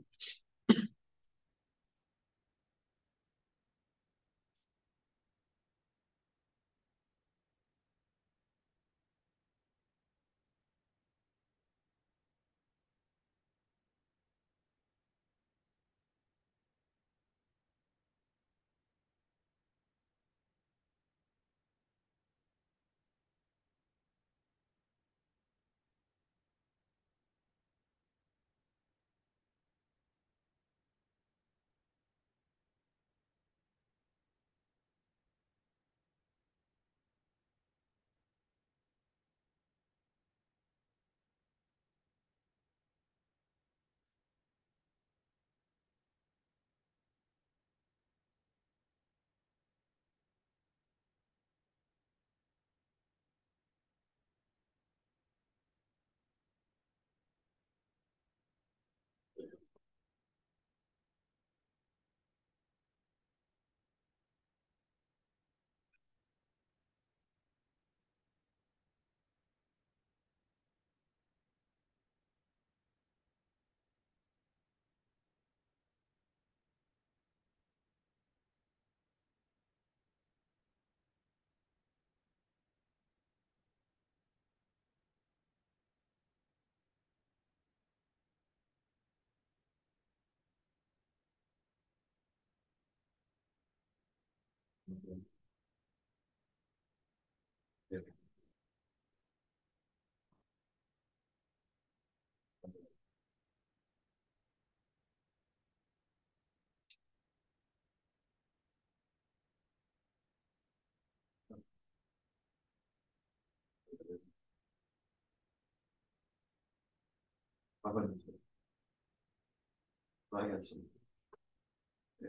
밥은 많이 같이. 네,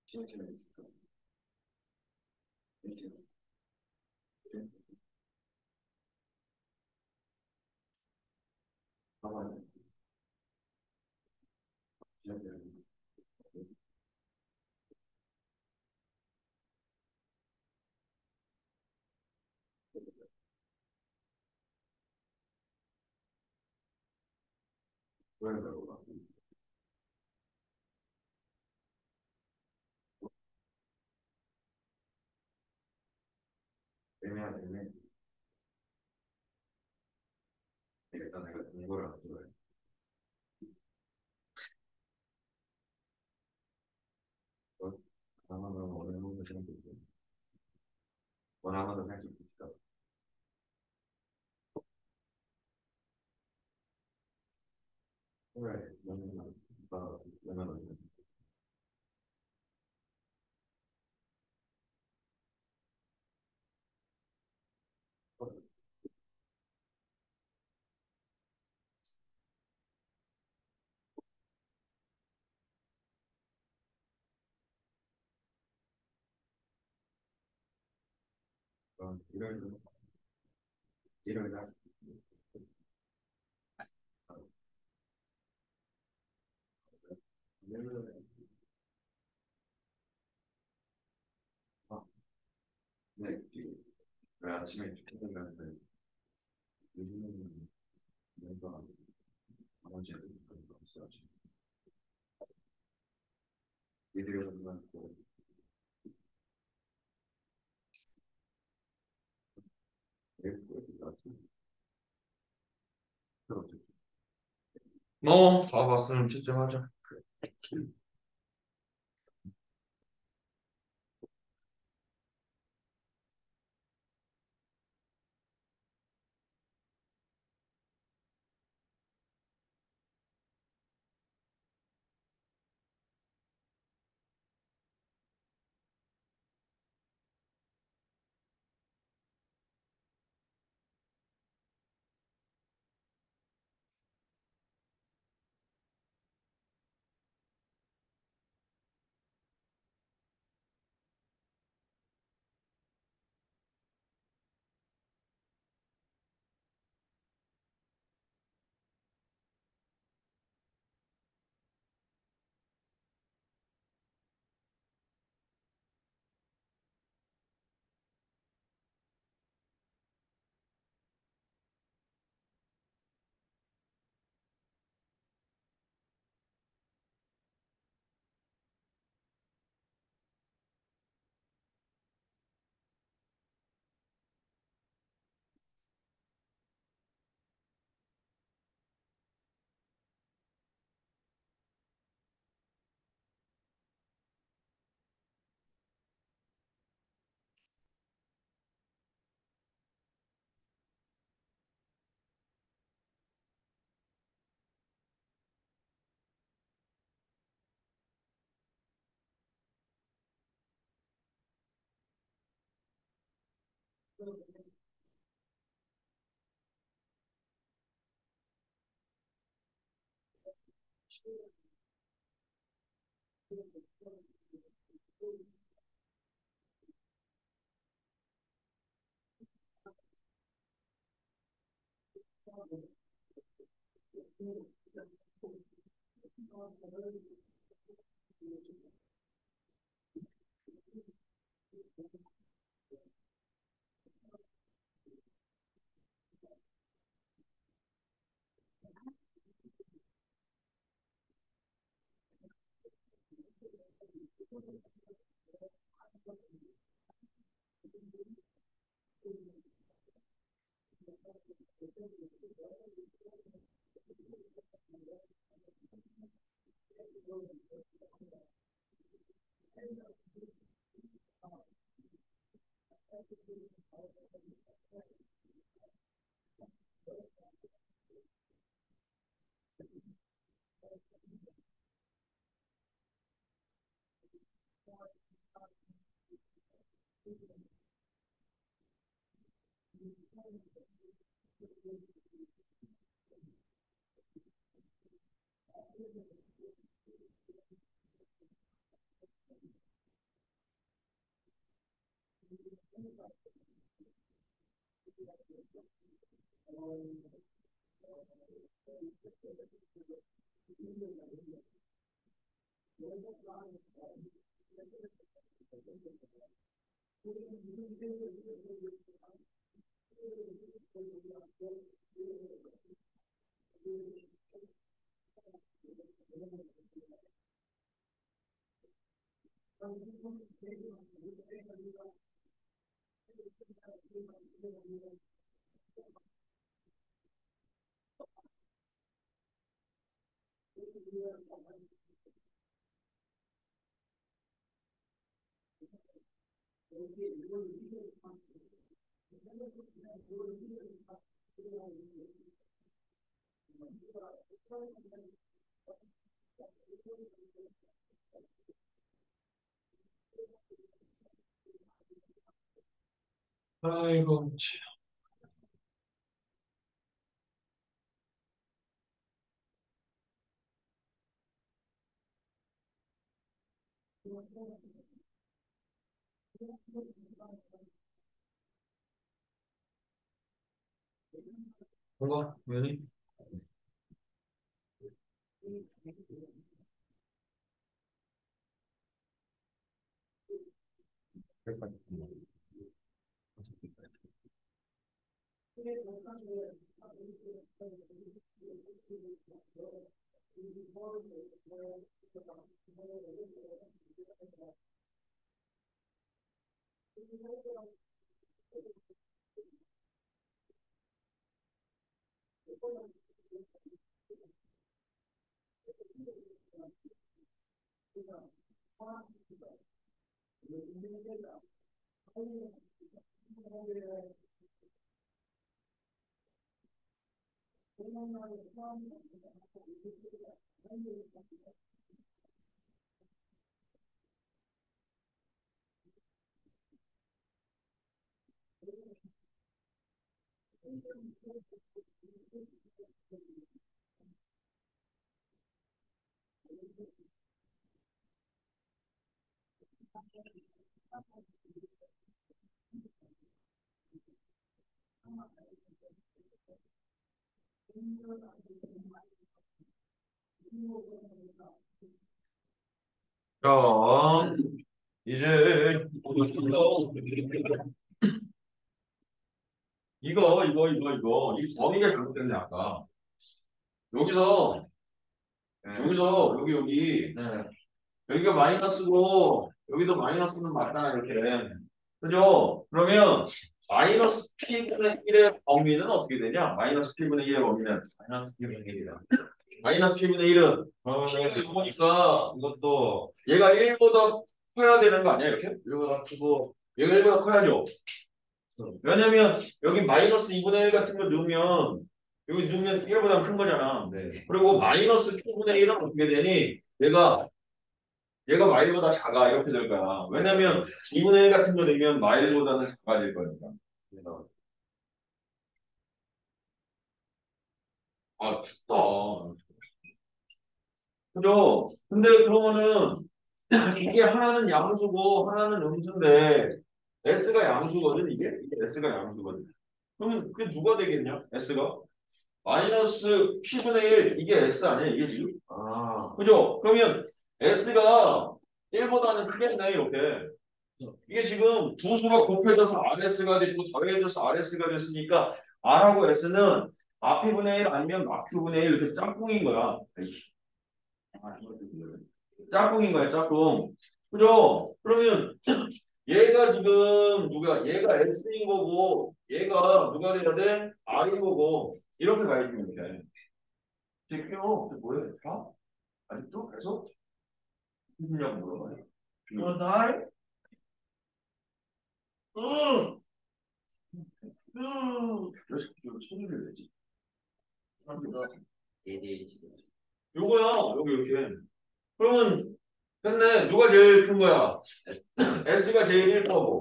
지금 있을까? 이렇게. 밥은 왜 그러고? 애매하네. 일단 내가 공부를 안 좋아해. 다만 어느 정도 시간 되고 원하는 할수 있을까? 그래, 너는 일요일 일요일 날 일요일 네, 왜 아침에 출퇴근하는데 요즘은 뭔가 나머지 애들이 없어가지고 얘들이 만나고 내일 또 애들 나왔지. 뭐, 다 봤으면 채점하자. 아이고, 뭐가 왜니? 자, 이제 이 범위가 잘못됐네 아까. 여기서 여기 네. 여기가 마이너스고 여기도 마이너스는 맞잖아 이렇게. 그죠? 그러면 마이너스 p분의 1의 범위는 어떻게 되냐? 마이너스 p분의 1의 범위는 마이너스 B분의 1이다. 마이너스 p분의 1은 이거 보니까 이것도 얘가 1보다 커야 되는 거 아니야 이렇게? 1보다 크고 얘가 1보다 커야죠. 왜냐면 여기 마이너스 2분의 1 같은 거 넣으면 여기 넣으면 1보다 큰 거잖아. 네. 그리고 마이너스 p분의 1은 어떻게 되니? 얘가 마일보다 작아 이렇게 될 거야. 왜냐면 2분의 1 같은 거 넣으면 마일보다는 작아질 거니까. 그래서 아, 춥다. 그죠? 근데 그러면은 이게 하나는 양수고 하나는 음수인데 S가 양수거든 이게 S가 양수거든. 그러면 그게 누가 되겠냐? S가 마이너스 P분의 1 이게 S 아니야 이게 지금? 아, 그죠? 그러면 S가 1보다는 크겠네 이렇게. 이게 지금 두 수가 곱해져서 RS가 되고 더해져서 RS가 됐으니까 R하고 S는 마피분의 1 아니면 마큐분의 1 이렇게 짝꿍인 거야. 에이씨. 짝꿍인 거야 짝꿍. 그죠? 그러면 얘가 지금 누가 얘가 S인 거고 얘가 누가 돼야 돼? R인 거고 이렇게 가야지 이렇게. 제껴 뭐해? 다? 아직도 계속? 무슨냐고 물어봐요. 날? 응! 응! 그래서 그쪽으로 소리를 내지. ADHD. 요거야 여기 이렇게. 그러면 근데 누가 제일 큰 거야? S가 제일 1거고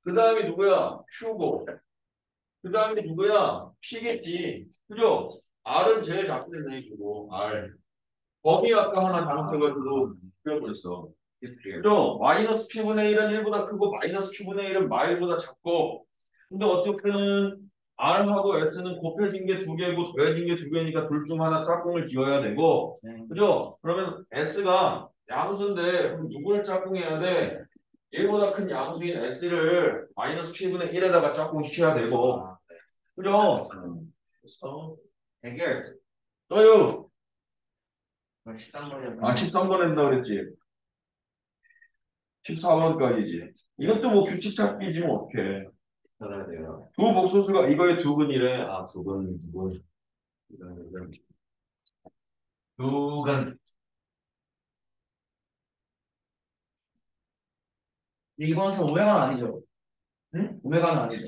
그 다음이 누구야? Q고 그 다음에 누구야? P겠지. 그죠? R은 제일 작게 됐네, Q고. R. 범위 아까 하나 잘못해가지고 그려버렸어. 그죠? 마이너스 P분의 1은 1보다 크고 마이너스 Q분의 1은 마일보다 작고 근데 어쨌든 R하고 S는 곱해진 게 두 개고 더해진 게 두 개니까 둘 중 하나 짝꿍을 지어야 되고 그죠? 그러면 S가 양수인데 그럼 누구를 짝꿍해야 돼? 1보다 큰 양수인 S를 마이너스 P분의 1에다가 짝꿍 시켜야 되고 아, 그죠? 해결. 또요. 그럼 13번에 아, 13번 한다 그랬지. 14번까지지. 이것도 뭐 규칙 찾기지 뭐 어떡해. 찾아야 돼요. 두 복소수가 이거의 두 근이래. 아, 두 근, 두 근. 이건. 두 근. 근데 이거는 오메가는 아니죠. 응? 오메가는 아니죠.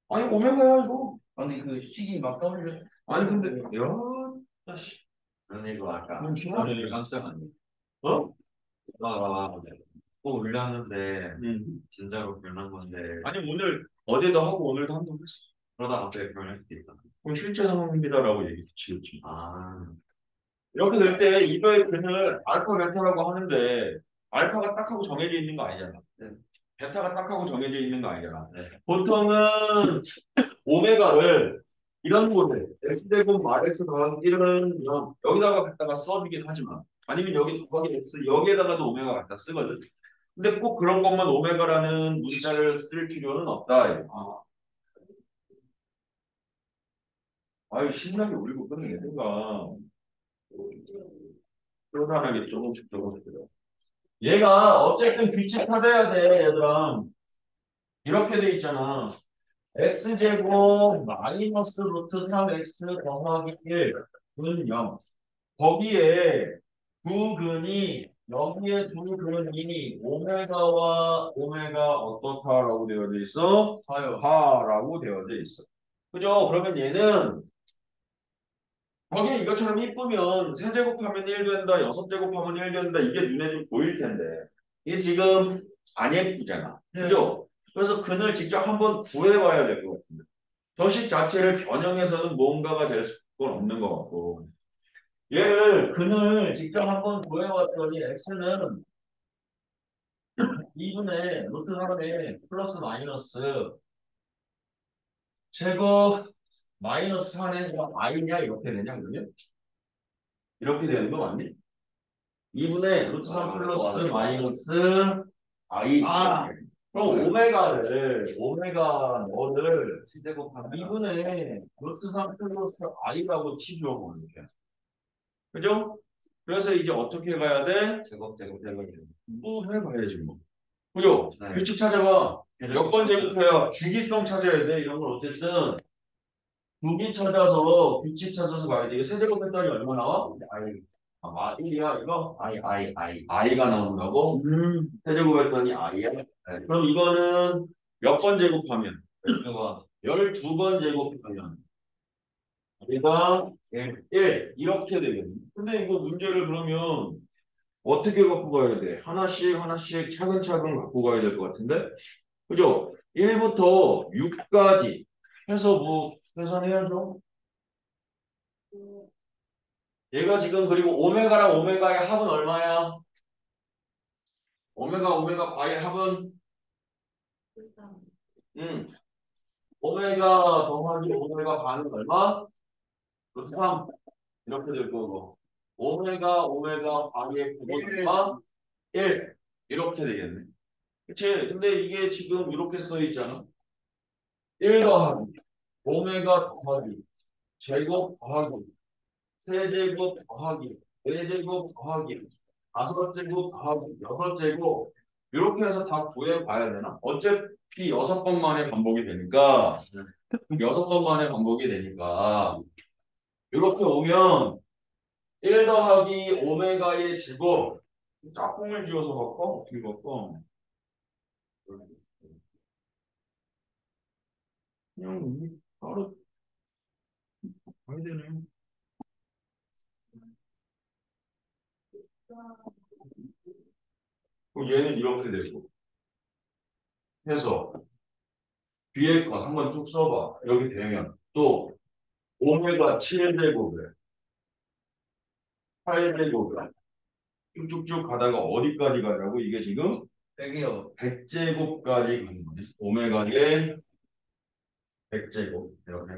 아니, 오메가야, 이거. 아니 그 식이 막 떠올려. 아니, 근데, 야, 씨. 그런 이거 아까 심하네. 깜짝 아니에요. 어? 또 올렸는데 응. 진짜로 변한 건데 아니, 오늘, 어제도 하고 오늘도 한다고 했어. 그러다 갑자기 변할 수도 있다. 그럼 실제 상황입니다라고 얘기 붙이겠지. 아, 이렇게 될 때 이거의 근을 알파 베타라고 하는데 알파가 딱 하고 정해져 있는 거 아니잖아. 네. 베타가 딱 하고 정해져 있는 거 아니잖아. 네. 보통은 오메가를 이런 곳에 x제곱 마이너스 더하기 1은 여기다가 갖다가 써주긴 하지만 아니면 여기 더하기 x 여기에다가도 오메가 갖다 쓰거든. 근데 꼭 그런 것만 오메가라는 문자를 쓸 필요는 없다. 아유 신나게 울고 끝내든가. 표현하게 조금씩 적어주세요. 얘가 어쨌든 규칙 찾아야 돼, 얘들아. 이렇게 돼 있잖아. x제곱 마이너스 루트 3x 더하기 1은 0. 거기에 두 근이 여기에 두 근이 오메가와 오메가 어떻다라고 되어져 있어? 봐요. 파라고 되어져 있어. 그죠? 그러면 얘는 거기에 이것처럼 이쁘면 세제곱하면 1 된다, 6제곱하면 1 된다 이게 눈에 좀 보일 텐데 이게 지금 안 예쁘잖아. 그죠? 그래서 근을 직접 한번 구해봐야 될 것 같은데 저식 자체를 변형해서는 뭔가가 될 수는 없는 것 같고 얘를 근을 직접 한번 구해봤더니 x는 2분의 루트 3의 플러스 마이너스 제곱 마이너스 4의 i냐 이렇게 되냐 그러면? 이렇게 되는 거 맞니? 2분의 루트 3 플러스 마이너스 i 그럼 오메가 너를 시제곱하면 2분의 루트 3 플러스 i라고 치죠 이렇게 그죠? 그래서 이제 어떻게 가야 돼? 제곱 뭐 해봐야지 뭐 그죠? 네. 규칙 찾아봐 몇 번 제곱해야 주기성 찾아야 돼 이런 걸 어쨌든 주기 찾아서 규칙 찾아서 가야 돼 이게 세제곱 했더니 얼마 나와? 아, 1이야 이거? i가 나온다고? 세제곱 했더니 i야? 네. 그럼 이거는 몇 번 제곱하면? 12번 제곱하면 이가 1 이렇게 되겠네. 근데 이거 문제를 그러면 어떻게 갖고 가야 돼? 하나씩 차근차근 갖고 가야 될 것 같은데? 그죠? 1부터 6까지 해서 뭐 계산해야죠. 얘가 지금 그리고 오메가랑 오메가의 합은 얼마야? 오메가 바의 합은 오메가 더하기 오메가 반은 얼마? 3 이렇게 될 거고 오메가 바의 곱은 얼마? 1 이렇게 되겠네. 그치? 근데 이게 지금 이렇게 써 있잖아. 1 더하기 오메가 더하기 제곱 더하기 세제곱 더하기 네제곱 더하기 다섯 제곱 더하기 여섯 제곱 이렇게 해서 다 구해봐야 되나? 어차피 6번 만에 반복이 되니까 6번 만에 반복이 되니까 이렇게 오면 1 더하기 오메가의 제곱 짝꿍을 지어서 바꿔? 어떻게 바꿔? 그냥 바로 가야 되네. 그럼 얘는 이렇게 되고 해서 뒤에 거 한번 쭉 써봐. 여기 되면 또 오메가 7제곱에 8제곱에 쭉쭉쭉 가다가 어디까지 가냐고 이게 지금 100이요. 100제곱까지 가는 거지. 오메가의 100제곱 이렇게.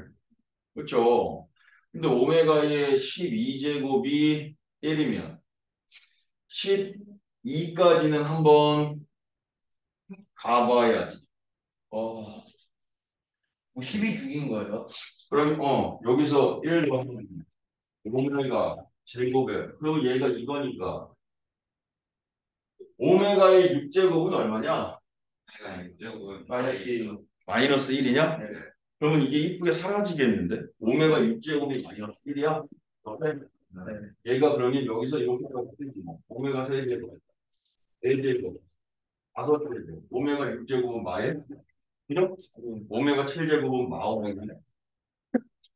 그렇죠? 근데 오메가의 12제곱이 1이면 12까지는 한번 가봐야지. 뭐 10이 죽인 거예요? 그럼 여기서 1 더하면 오메가 제곱에 그럼 얘가 이거니까 오메가의 6제곱은 얼마냐? 내가 이쪽은 마이너스 1이냐? 네. 그러면 이게 이쁘게 사라지겠는데? 오메가 6제곱이 마이너스 1이야? 얘가 그러면 여기서 이렇게 쓰지 뭐. 오메가 3제곱, 4제곱, 5제곱, 오메가 6제곱은 마에? 그죠? 오메가 7제곱은 마오메가네.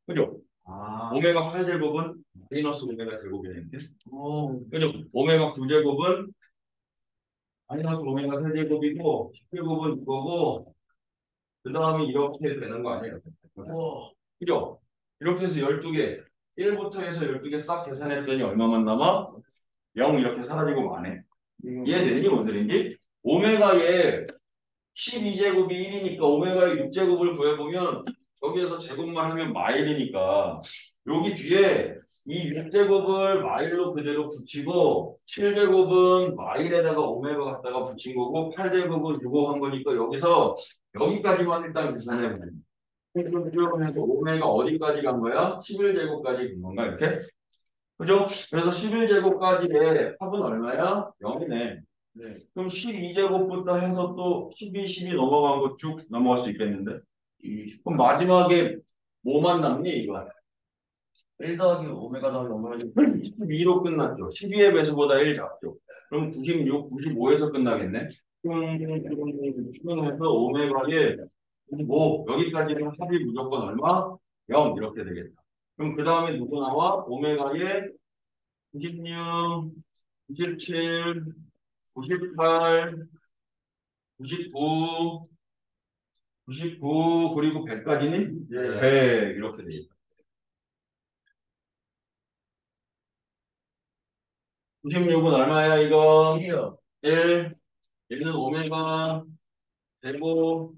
그죠? 오메가 8제곱은 마이너스 오메가 제곱이는데. 그죠? 오메가 9제곱은 마이너스 오메가 3제곱이고 10제곱은 이거고 그 다음에 이렇게 되는 거 아니에요? 그죠? 이렇게 해서 12개 1부터 해서 12개 싹 계산했더니 얼마만 남아? 0 이렇게 사라지고 마네. 이해되니 뭔 소린지? 오메가의 12제곱이 1이니까 오메가의 6제곱을 구해보면 여기에서 제곱만 하면 마일이니까 여기 뒤에 이 6제곱을 마일로 그대로 붙이고 7제곱은 마일에다가 오메가 갖다가 붙인 거고 8제곱은 이거 한 거니까 여기서 여기까지만 일단 계산해보면 쭉 해서 오메가 어디까지 간 거야? 11제곱까지 간 건가 이렇게? 그죠? 그래서 11제곱까지의 합은 얼마야? 0이네. 네. 그럼 12제곱부터 해서 또 12 넘어간 거 쭉 넘어갈 수 있겠는데? 그럼 마지막에 뭐만 남니 이거? 1 더하기 오메가 더하기 오메가 12로 끝났죠. 12의 배수보다 1 작죠. 그럼 96, 95에서 끝나겠네. 추근해서 오메가에 5 여기까지는 합이 무조건 얼마? 0 이렇게 되겠다. 그럼 그 다음에 누구 나와? 오메가에 96, 97, 98, 99, 99 그리고 100까지는 100 이렇게 되겠다. 96은 얼마야 이거? 1이요. 1 얘는 오메가 제곱,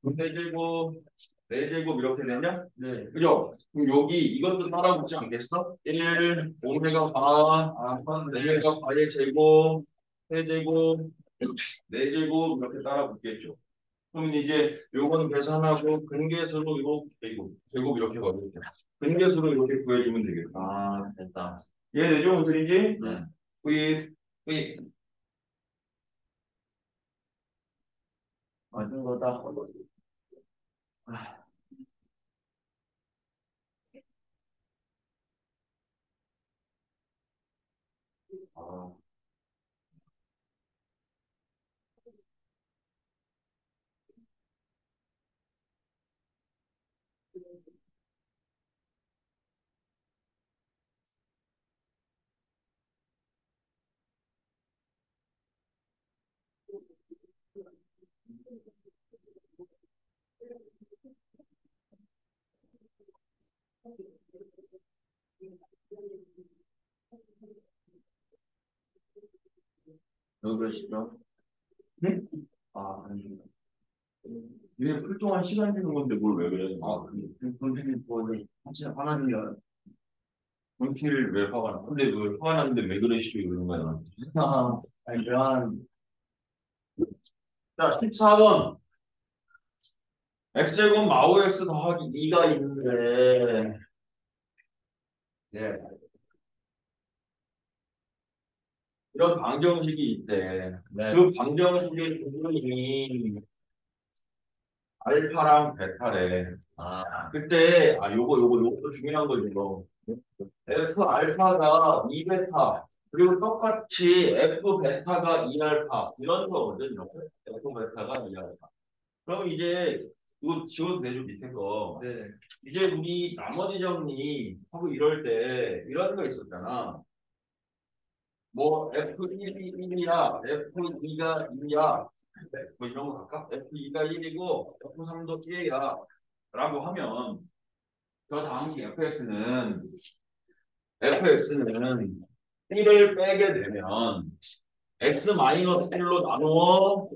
2제곱, 4제곱 이렇게 되냐? 네. 그죠? 그럼 여기 이것도 따라 붙지 않겠어? 1 오메가 바, 오메가 바의 제곱, 3제곱, 4제곱 이렇게 따라 붙겠죠. 그럼 이제 요거는 계산하고 근계수로 이렇게 제곱 이렇게 거두죠. 근계수로 이렇게 구해주면 되겠다. 됐다. 이해되죠? 무슨 소리인지? 네. 뿌이. 맞은 거다. 아. 왜 그러시죠? 응? 아, 아니. 이게 풀동안 시간 주는 건데 뭘 왜 그래? 선생님 뭐 사실 하나님 본필 왜 화가 나? 근데 왜 화가 나는데 왜 그러시고 이러는 거야? 나한테? 아니 묘한 자, 14번. x제곱 마오 x 더하기 2가 있는데 네. 이런 방정식이 있대. 네. 그 방정식의 기준이 알파랑 베타래. 그때 요것도 중요한 거죠. 이거. F 알파가 2베타 그리고 똑같이 F 베타가 2알파 이런 거거든. 이렇게. F 베타가 2알파. 그럼 이제 이거 지워도 되죠 밑에 거. 네. 이제 우리 나머지 정리하고 이럴 때 이런 거 있었잖아. 뭐 F1이 1이야, F2가 2야, 뭐 이런 거 할까? F2가 1이고 F3도 1이야 라고 하면 저 다음 fx는 1을 빼게 되면 x-1로 나누어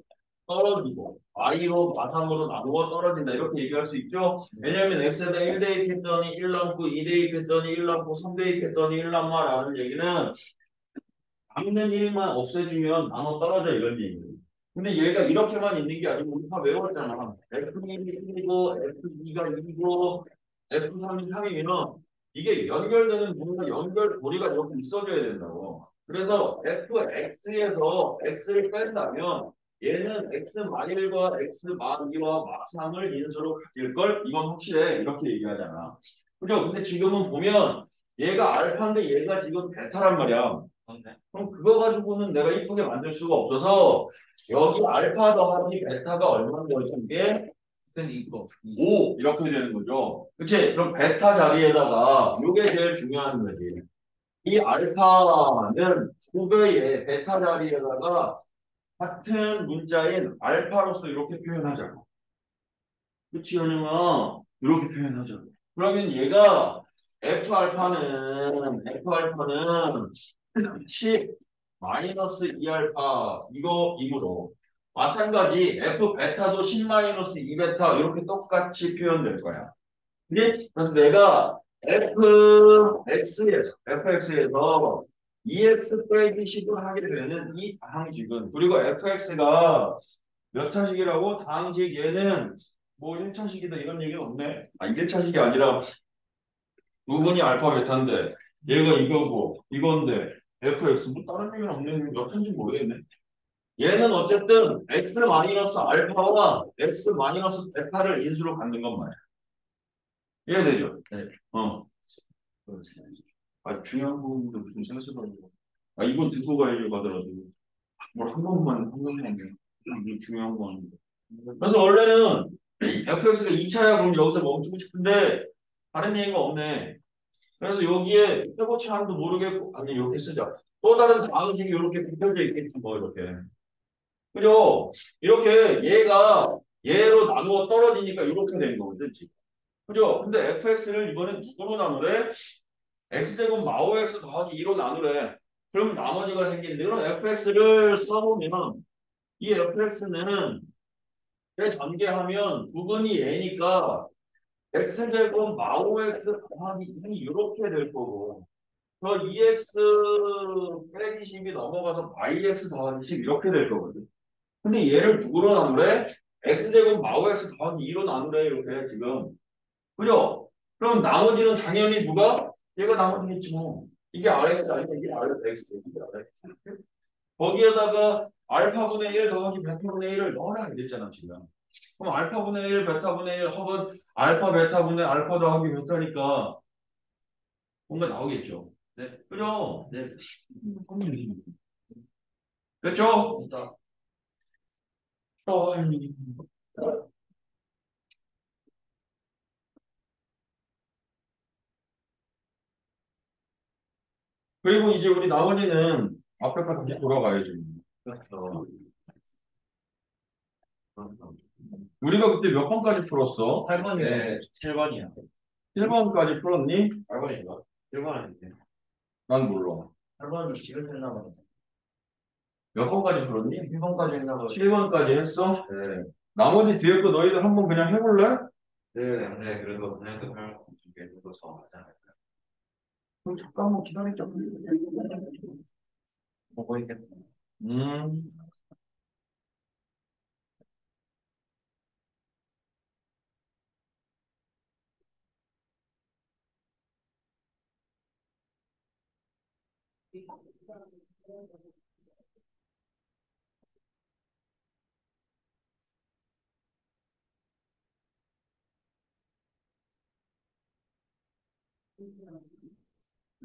떨어지고 y로 마삼으로 나누어 떨어진다 이렇게 얘기할 수 있죠? 왜냐면 x에다 1 대입했더니 1 남고 2 대입했더니 1 남고 3 대입했더니 1 남아라는 얘기는 남는 1만 없애주면 나눠 떨어져 이런 얘기예요. 근데 얘가 이렇게만 있는 게 아니고 우리 다 외웠잖아. F1이 1이고 F2가 2이고 F3이 3이면 이게 연결되는 뭔가 연결고리가 이렇게 있어줘야 된다고. 그래서 fx에서 x를 뺀다면 얘는 x-1과 x-2와 마삼을 인수로 가질 걸 이건 확실해 이렇게 얘기하잖아. 그죠? 근데 지금은 보면 얘가 알파인데 얘가 지금 베타란 말이야. 그럼 그거 가지고는 내가 이쁘게 만들 수가 없어서 여기 알파 더하기 베타가 얼마인 거죠? 이게 근데 이거 5 이렇게 되는 거죠. 그치? 그럼 베타 자리에다가 이게 제일 중요한 거지. 이 알파는 두 배의 베타 자리에다가 같은 문자인 알파로서 이렇게 표현하자고. 그치, 현영아? 이렇게 표현하자고. 그러면 얘가 F 알파는 10 마이너스 2알파 이거이므로 마찬가지 F 베타도 10 마이너스 2베타 이렇게 똑같이 표현될 거야. 그래서 내가 fx에서 EX 빼기 10을 하게 되는 이 다항식은 그리고 fx가 몇 차식이라고? 다항식 얘는 뭐 1차식이다 이런 얘기가 없네. 1차식이 아니라 부분이 알파 베타인데 얘가 이거고 이건데 fx 뭐 다른 얘기는 없네. 몇 차인지 모르겠네. 얘는 어쨌든 x 마이너스 알파와 x 마이너스 베타를 인수로 갖는 건 말이야. 이해되죠? 네. 중요한 부분도 무슨 생각해보고. 이건 듣고 가야지 가더라도. 뭘 한 번만 이게 중요한 거 아닌데. 그래서 원래는 fx가 2차야 그럼 여기서 멈추고 싶은데 다른 얘기가 없네. 그래서 여기에 최고치 한도 모르겠고 아니 이렇게 쓰자. 또 다른 방식이 이렇게 비춰져 있겠지 뭐 이렇게. 그죠? 이렇게 얘가 얘로 나누어 떨어지니까 이렇게 된 거거든 지금. 그죠? 근데 fx를 이번엔 누구로 나누래? x제곱 마오 x 더하기 2로 나누래. 그럼 나머지가 생기는데 그럼 fx를 써보면 이 fx는 전개하면 부분이 a니까 x제곱 마오 x 더하기 2 이렇게 될 거고 저 2x 빼기 10이 넘어가서 yx 더하기 10 이렇게 될 거거든. 근데 얘를 누구로 나누래? x제곱 마오 x 더하기 2로 나누래 이렇게 지금. 그죠? 그럼 나머지는 당연히 누가? 얘가 나머지겠지 뭐. 이게 RX 아니면 이게 RX. 이게 RX. 거기에다가 알파분의 1 더하기 베타분의 1을 넣어라 이랬잖아 지금. 그럼 알파분의 1, 베타분의 1 합은 알파 베타분의 알파 더하기 베타니까 뭔가 나오겠죠. 네. 그죠? 네. 됐죠? 일단 그리고 이제 우리 나머지는 앞에까지 다시 돌아가야지. 그렇죠. 우리가 그때 몇 번까지 풀었어? 8번이요. 네, 7번이요. 1번까지 풀었니? 8번인가? 1번 아닌데. 난 몰라. 8번이 지금 끝나거든요. 몇 번까지 풀었니? 1번까지 했나봐요. 7번까지 했어? 네. 나머지 뒤에 거 너희들 한번 그냥 해볼래? 네. 네, 그래도 그냥도 할 준비해도 더 하지 않을까요? 그럼 잠깐만 기다리자. 보고 있겠습니다. 음.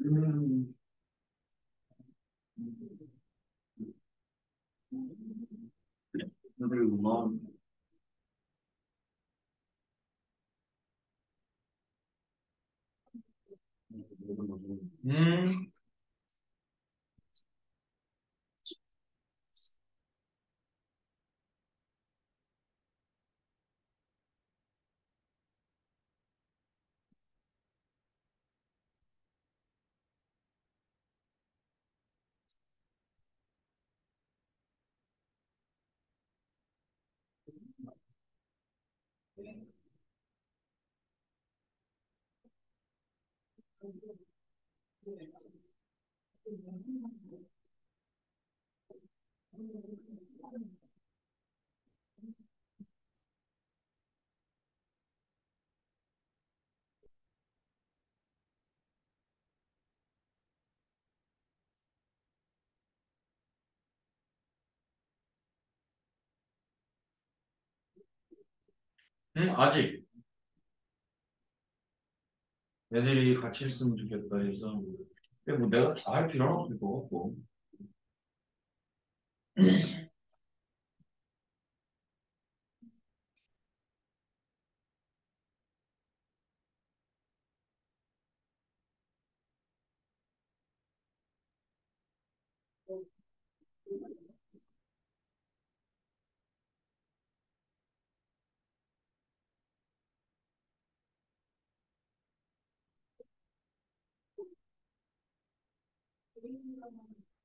음. 그리고 음. 아직 애들이 같이 했으면 좋겠다 해서 근데 뭐 내가 다 할 필요는 없을 것 같고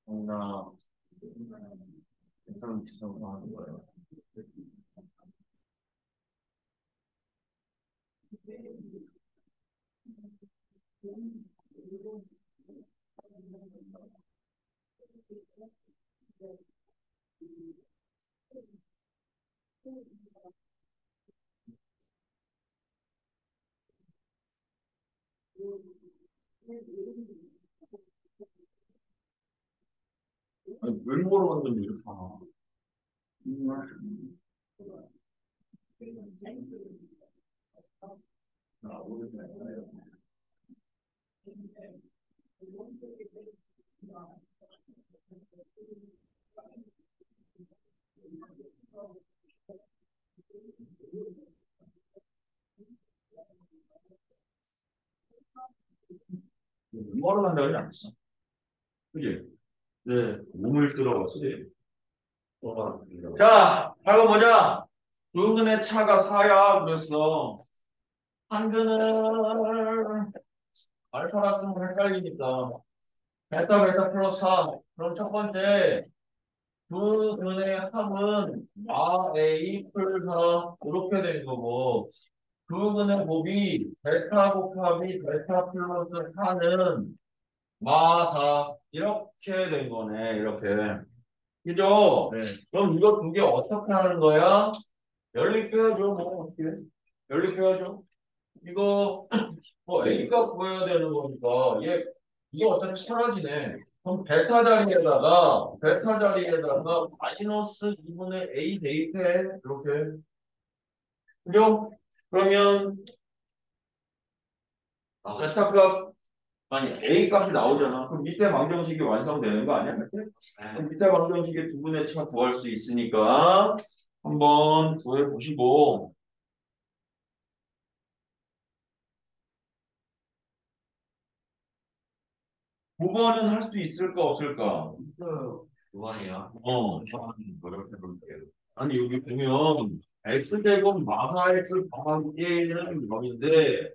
나 일단 지정을 하는 거예요. 아니 멤버로 만들면 이렇게 하나 멤버로 만들지 않았어 그지? 네 몸을 들어갔지 자 읽어보자 두근의 차가 사야 그랬어 한근을 알파라 쓰면 헷갈리니까 베타 베타 플러스 4 그럼 첫 번째 두 근의 합은 a 플4 이렇게 된 거고 두 근의 곱이 베타 곱하기 베타 플러스 4는 마4 이렇게 된 거네 이렇게 그죠? 네. 그럼 이거 두 개 어떻게 하는 거야? 연립해야죠 뭐 어떻게 연립해야죠 이거 뭐 A가 구해야 되는 거니까 얘 이거 어차피 사라지네. 그럼 베타 자리에다가 마이너스 2분의 A 대입해 이렇게 그죠? 그러면 베타 값 아니 A 값이 나오잖아. 그럼 밑에 방정식이 완성되는 거 아니야? 그럼 밑에 방정식의 두 분의 차 구할 수 있으니까 한번 구해 보시고 9번은 할 수 있을까 없을까? 무한이요. 노력해 볼게요. 아니 여기 보면 x제곱 마사 x 더하기 1은 0인데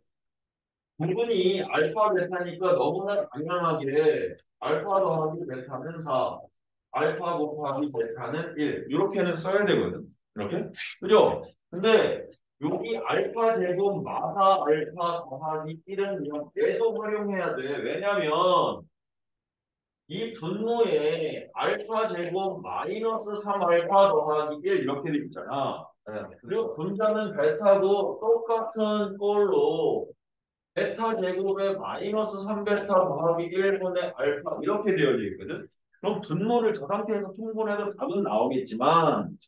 분분이 알파 베타니까 너무나 당연하게 알파 더하기 베타는 4 알파 곱하기 베타는 1. 이렇게는 써야 되거든. 이렇게. 그죠? 근데 여기 알파 제곱 마사 알파 더하기 1은 얘도 활용해야 돼. 왜냐면 이 분모에 알파 제곱 마이너스 3 알파 더하기 1 이렇게 돼 있잖아. 그리고 분자는 베타도 똑같은 꼴로 베타 제곱에 마이너스 3베타 더하기 1분의 알파 이렇게 되어져 있거든. 그럼 분모를 저 상태에서 통분해도 답은 나오겠지만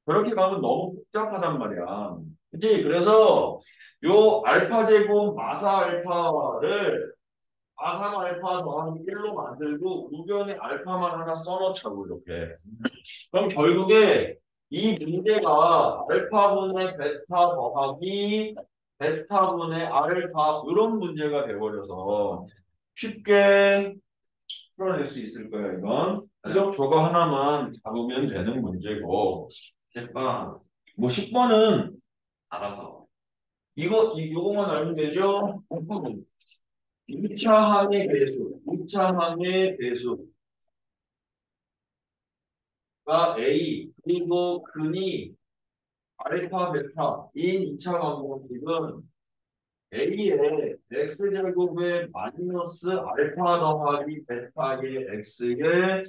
그렇게 가면 너무 복잡하단 말이야. 그치? 그래서 요 알파 제곱 마사 알파 더하기 1로 만들고 우변에 알파만 하나 써놓자고 이렇게. 그럼 결국에 이 문제가 알파분의 베타 더하기 베타분의 알파 이런 문제가 돼버려서 쉽게 풀어낼 수 있을 거야 이건. 그래서 저거 하나만 잡으면 되는 문제고. 제빵 뭐 10번은 알아서 요거만 알면 되죠. 2차 항의 배수, 2차 항의 배수가 A 그리고 근이 알파 베타인 2차 방정식은 A의 X제곱의 마이너스 알파 더하기 베타의 X의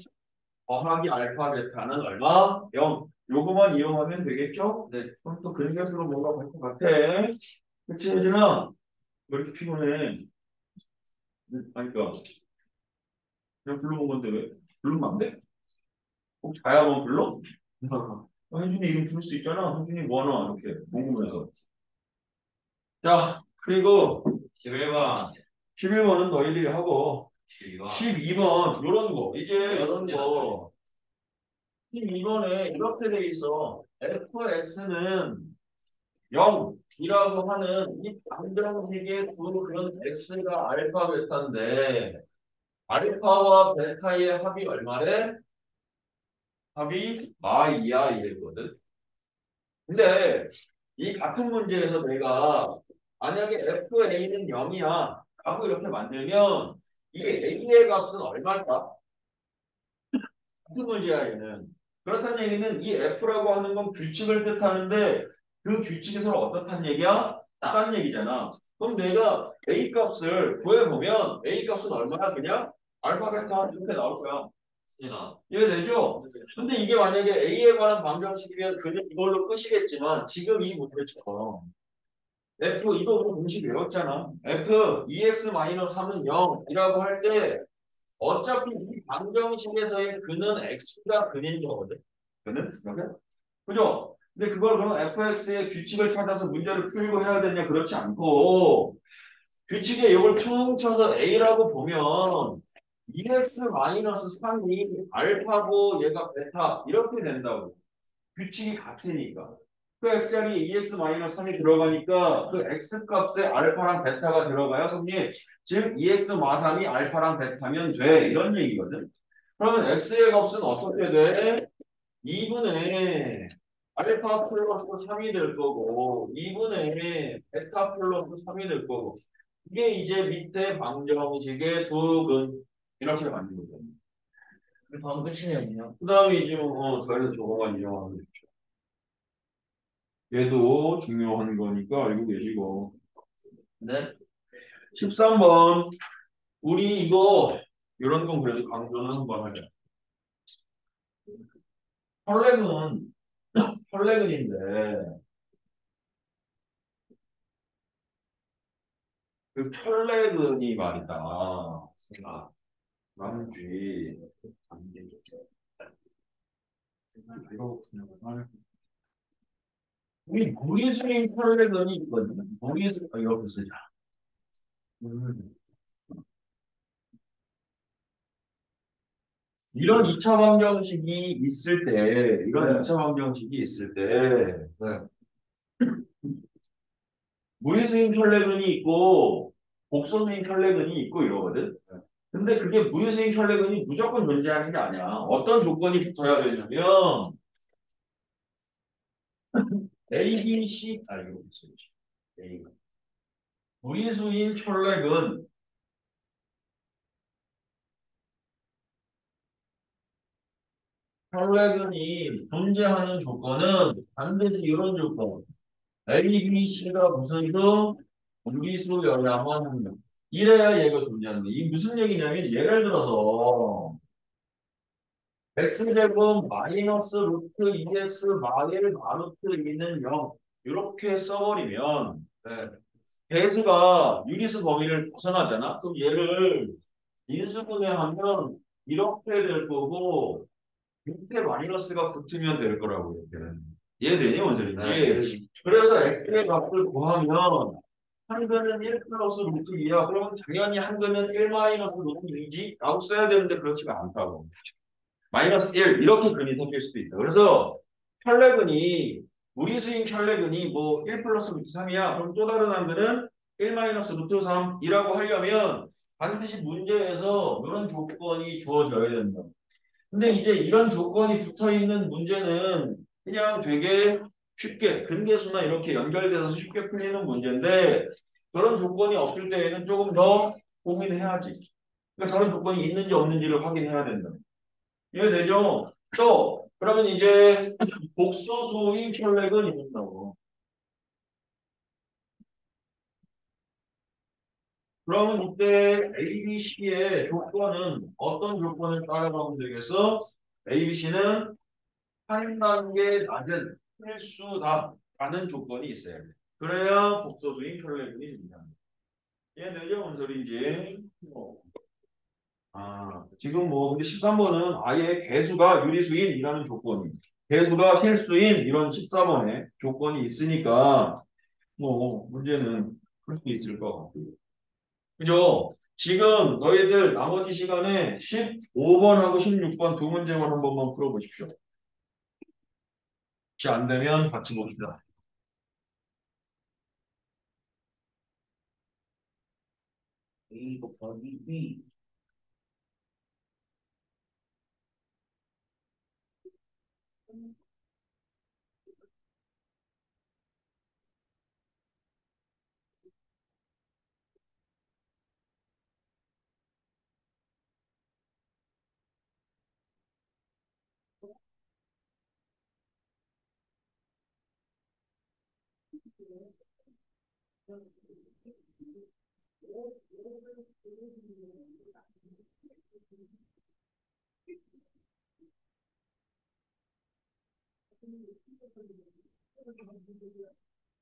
더하기 알파 베타는 얼마? 0. 요거만 이용하면 되겠죠? 네. 그럼 또 근계수로 뭔가 볼 것 같아. 그치, 혜진아? 왜 이렇게 피곤해? 아니, 그니까, 그냥 불러본 건데 왜? 부르면 안 돼? 꼭 자야만 불러? 혜준이 이름 부를 수 있잖아. 혜준이 뭐하나? 이렇게 궁금해서. 자, 그리고 11번 11번은 너희들이 하고 12번 12번 요런 거 이제 요런 그렇습니다. 거 12번에 이렇게 돼 있어. fx는 0이라고 하는 이 방정식의 두 그런 x가 알파 베타인데 알파와 베타의 합이 얼마래? 합이 마이야 이랬거든. 근데 이 같은 문제에서 내가 만약에 FA는 0이야 하고 이렇게 만들면 이게 A의 값은 얼마일까? 같은 문제야 얘는. 그렇다는 얘기는 이 F라고 하는 건 규칙을 뜻하는데 그 규칙에서는 어떻다는 얘기야? 딴 얘기잖아. 그럼 내가 A 값을 구해보면 A 값은 얼마야 그냥? 알파 베타 이렇게 나올 거야. 있습니다. 이해되죠? 근데 이게 만약에 A에 관한 방정식이면 그냥 이걸로 끝이겠지만 지금 이 문제처럼 F 이거 우리 공식 외웠잖아. F 2x-3은 0이라고 할 때 어차피 이 방정식에서의 근은 x가 근인 거거든. 근은? 이렇게? 그죠? 근데 그걸 그럼 fx의 규칙을 찾아서 문제를 풀고 해야 되냐? 그렇지 않고 규칙에 이걸 퉁 쳐서 a라고 보면 2x-3이 알파고 얘가 베타 이렇게 된다고. 규칙이 같으니까. 그 x자리에 2x-3이 들어가니까 그 x값에 알파랑 베타가 들어가요, 성님. 즉 2x-3이 알파랑 베타면 돼. 이런 얘기거든. 그러면 x의 값은 어떻게 돼? 2분의 알파 플러스 3이 될 거고 2분의 베타 플러스 3이 될 거고 이게 이제 밑에 방정식의 두 근 이렇게 만든 거죠. 다음 끝이네요. 그 다음에 이제 더해서 저거만 이용하면 되죠. 얘도 중요한 거니까 알고 계시고. 네. 13번. 우리 이거 이런 건 그래도 강조는 한번 하자. 헐레근 헐레근인데 그 헐레근이 말이다. 남쥐 우리 무리수인 헐레근이 있거든. 무리수 이렇게 쓰자. 이런 2차 방정식이 있을 때, 이런 2차 방정식이 있을 때, 무리수인 혈레근이 있고, 복소수인 혈레근이 있고 이러거든. 근데 그게 무리수인 혈레근이 무조건 존재하는 게 아니야. 어떤 조건이 붙어야 되냐면, A, B, C, 이거 있어야지. A. 무리수인 혈레근, 혈액근이 존재하는 조건은 반드시 이런 조건. A, B, C가 무슨 수? 무리수여야만 이래야 얘가 존재한다. 이 무슨 얘기냐면 예를 들어서 x제곱 마이너스 루트 2x 마일 마루트 2는 0 이렇게 써버리면 네. 배수가 유리수 범위를 벗어나잖아. 그럼 얘를 인수분해하면 이렇게 될 거고 밑에 마이너스가 붙으면 될 거라고 이렇게. 이해되니 원장님? 네. 그래서 x의 값을 구하면 한근은 1 플러스 루트 2야. 그러면 당연히 한근은 1 마이너스 루트 2지? 라고 써야 되는데 그렇지가 않다고. 마이너스 1 이렇게 근이 섞일 수도 있다. 그래서 혈레근이 무리수인 혈레근이 뭐 1 플러스 루트 3이야. 그럼 또 다른 한근은 1 마이너스 루트 3이라고 하려면 반드시 문제에서 이런 조건이 주어져야 된다. 근데 이제 이런 조건이 붙어 있는 문제는 그냥 되게 쉽게 근계수나 이렇게 연결돼서 쉽게 풀리는 문제인데 그런 조건이 없을 때에는 조금 더 고민해야지. 그러니까 저런 조건이 있는지 없는지를 확인해야 된다. 이해되죠? 또 그러면 이제 복소수인 혈액은 있다고. 그러면 이때 ABC의 조건은 어떤 조건을 따라가면 되겠어? ABC는 한 단계 낮은 필수다라는 조건이 있어야 돼. 그래야 복소수인 혈액이 된다. 이해되죠? 뭔 소리인지. 지금 뭐 근데 13번은 아예 개수가 유리수인이라는 조건이 개수가 필수인 이런 14번에 조건이 있으니까 뭐 문제는 풀 수 있을 것 같고요. 그죠? 지금 너희들 나머지 시간에 15번하고 16번 두 문제만 한 번만 풀어보십시오. 혹시 안 되면 같이 봅시다. A 곱하기 B.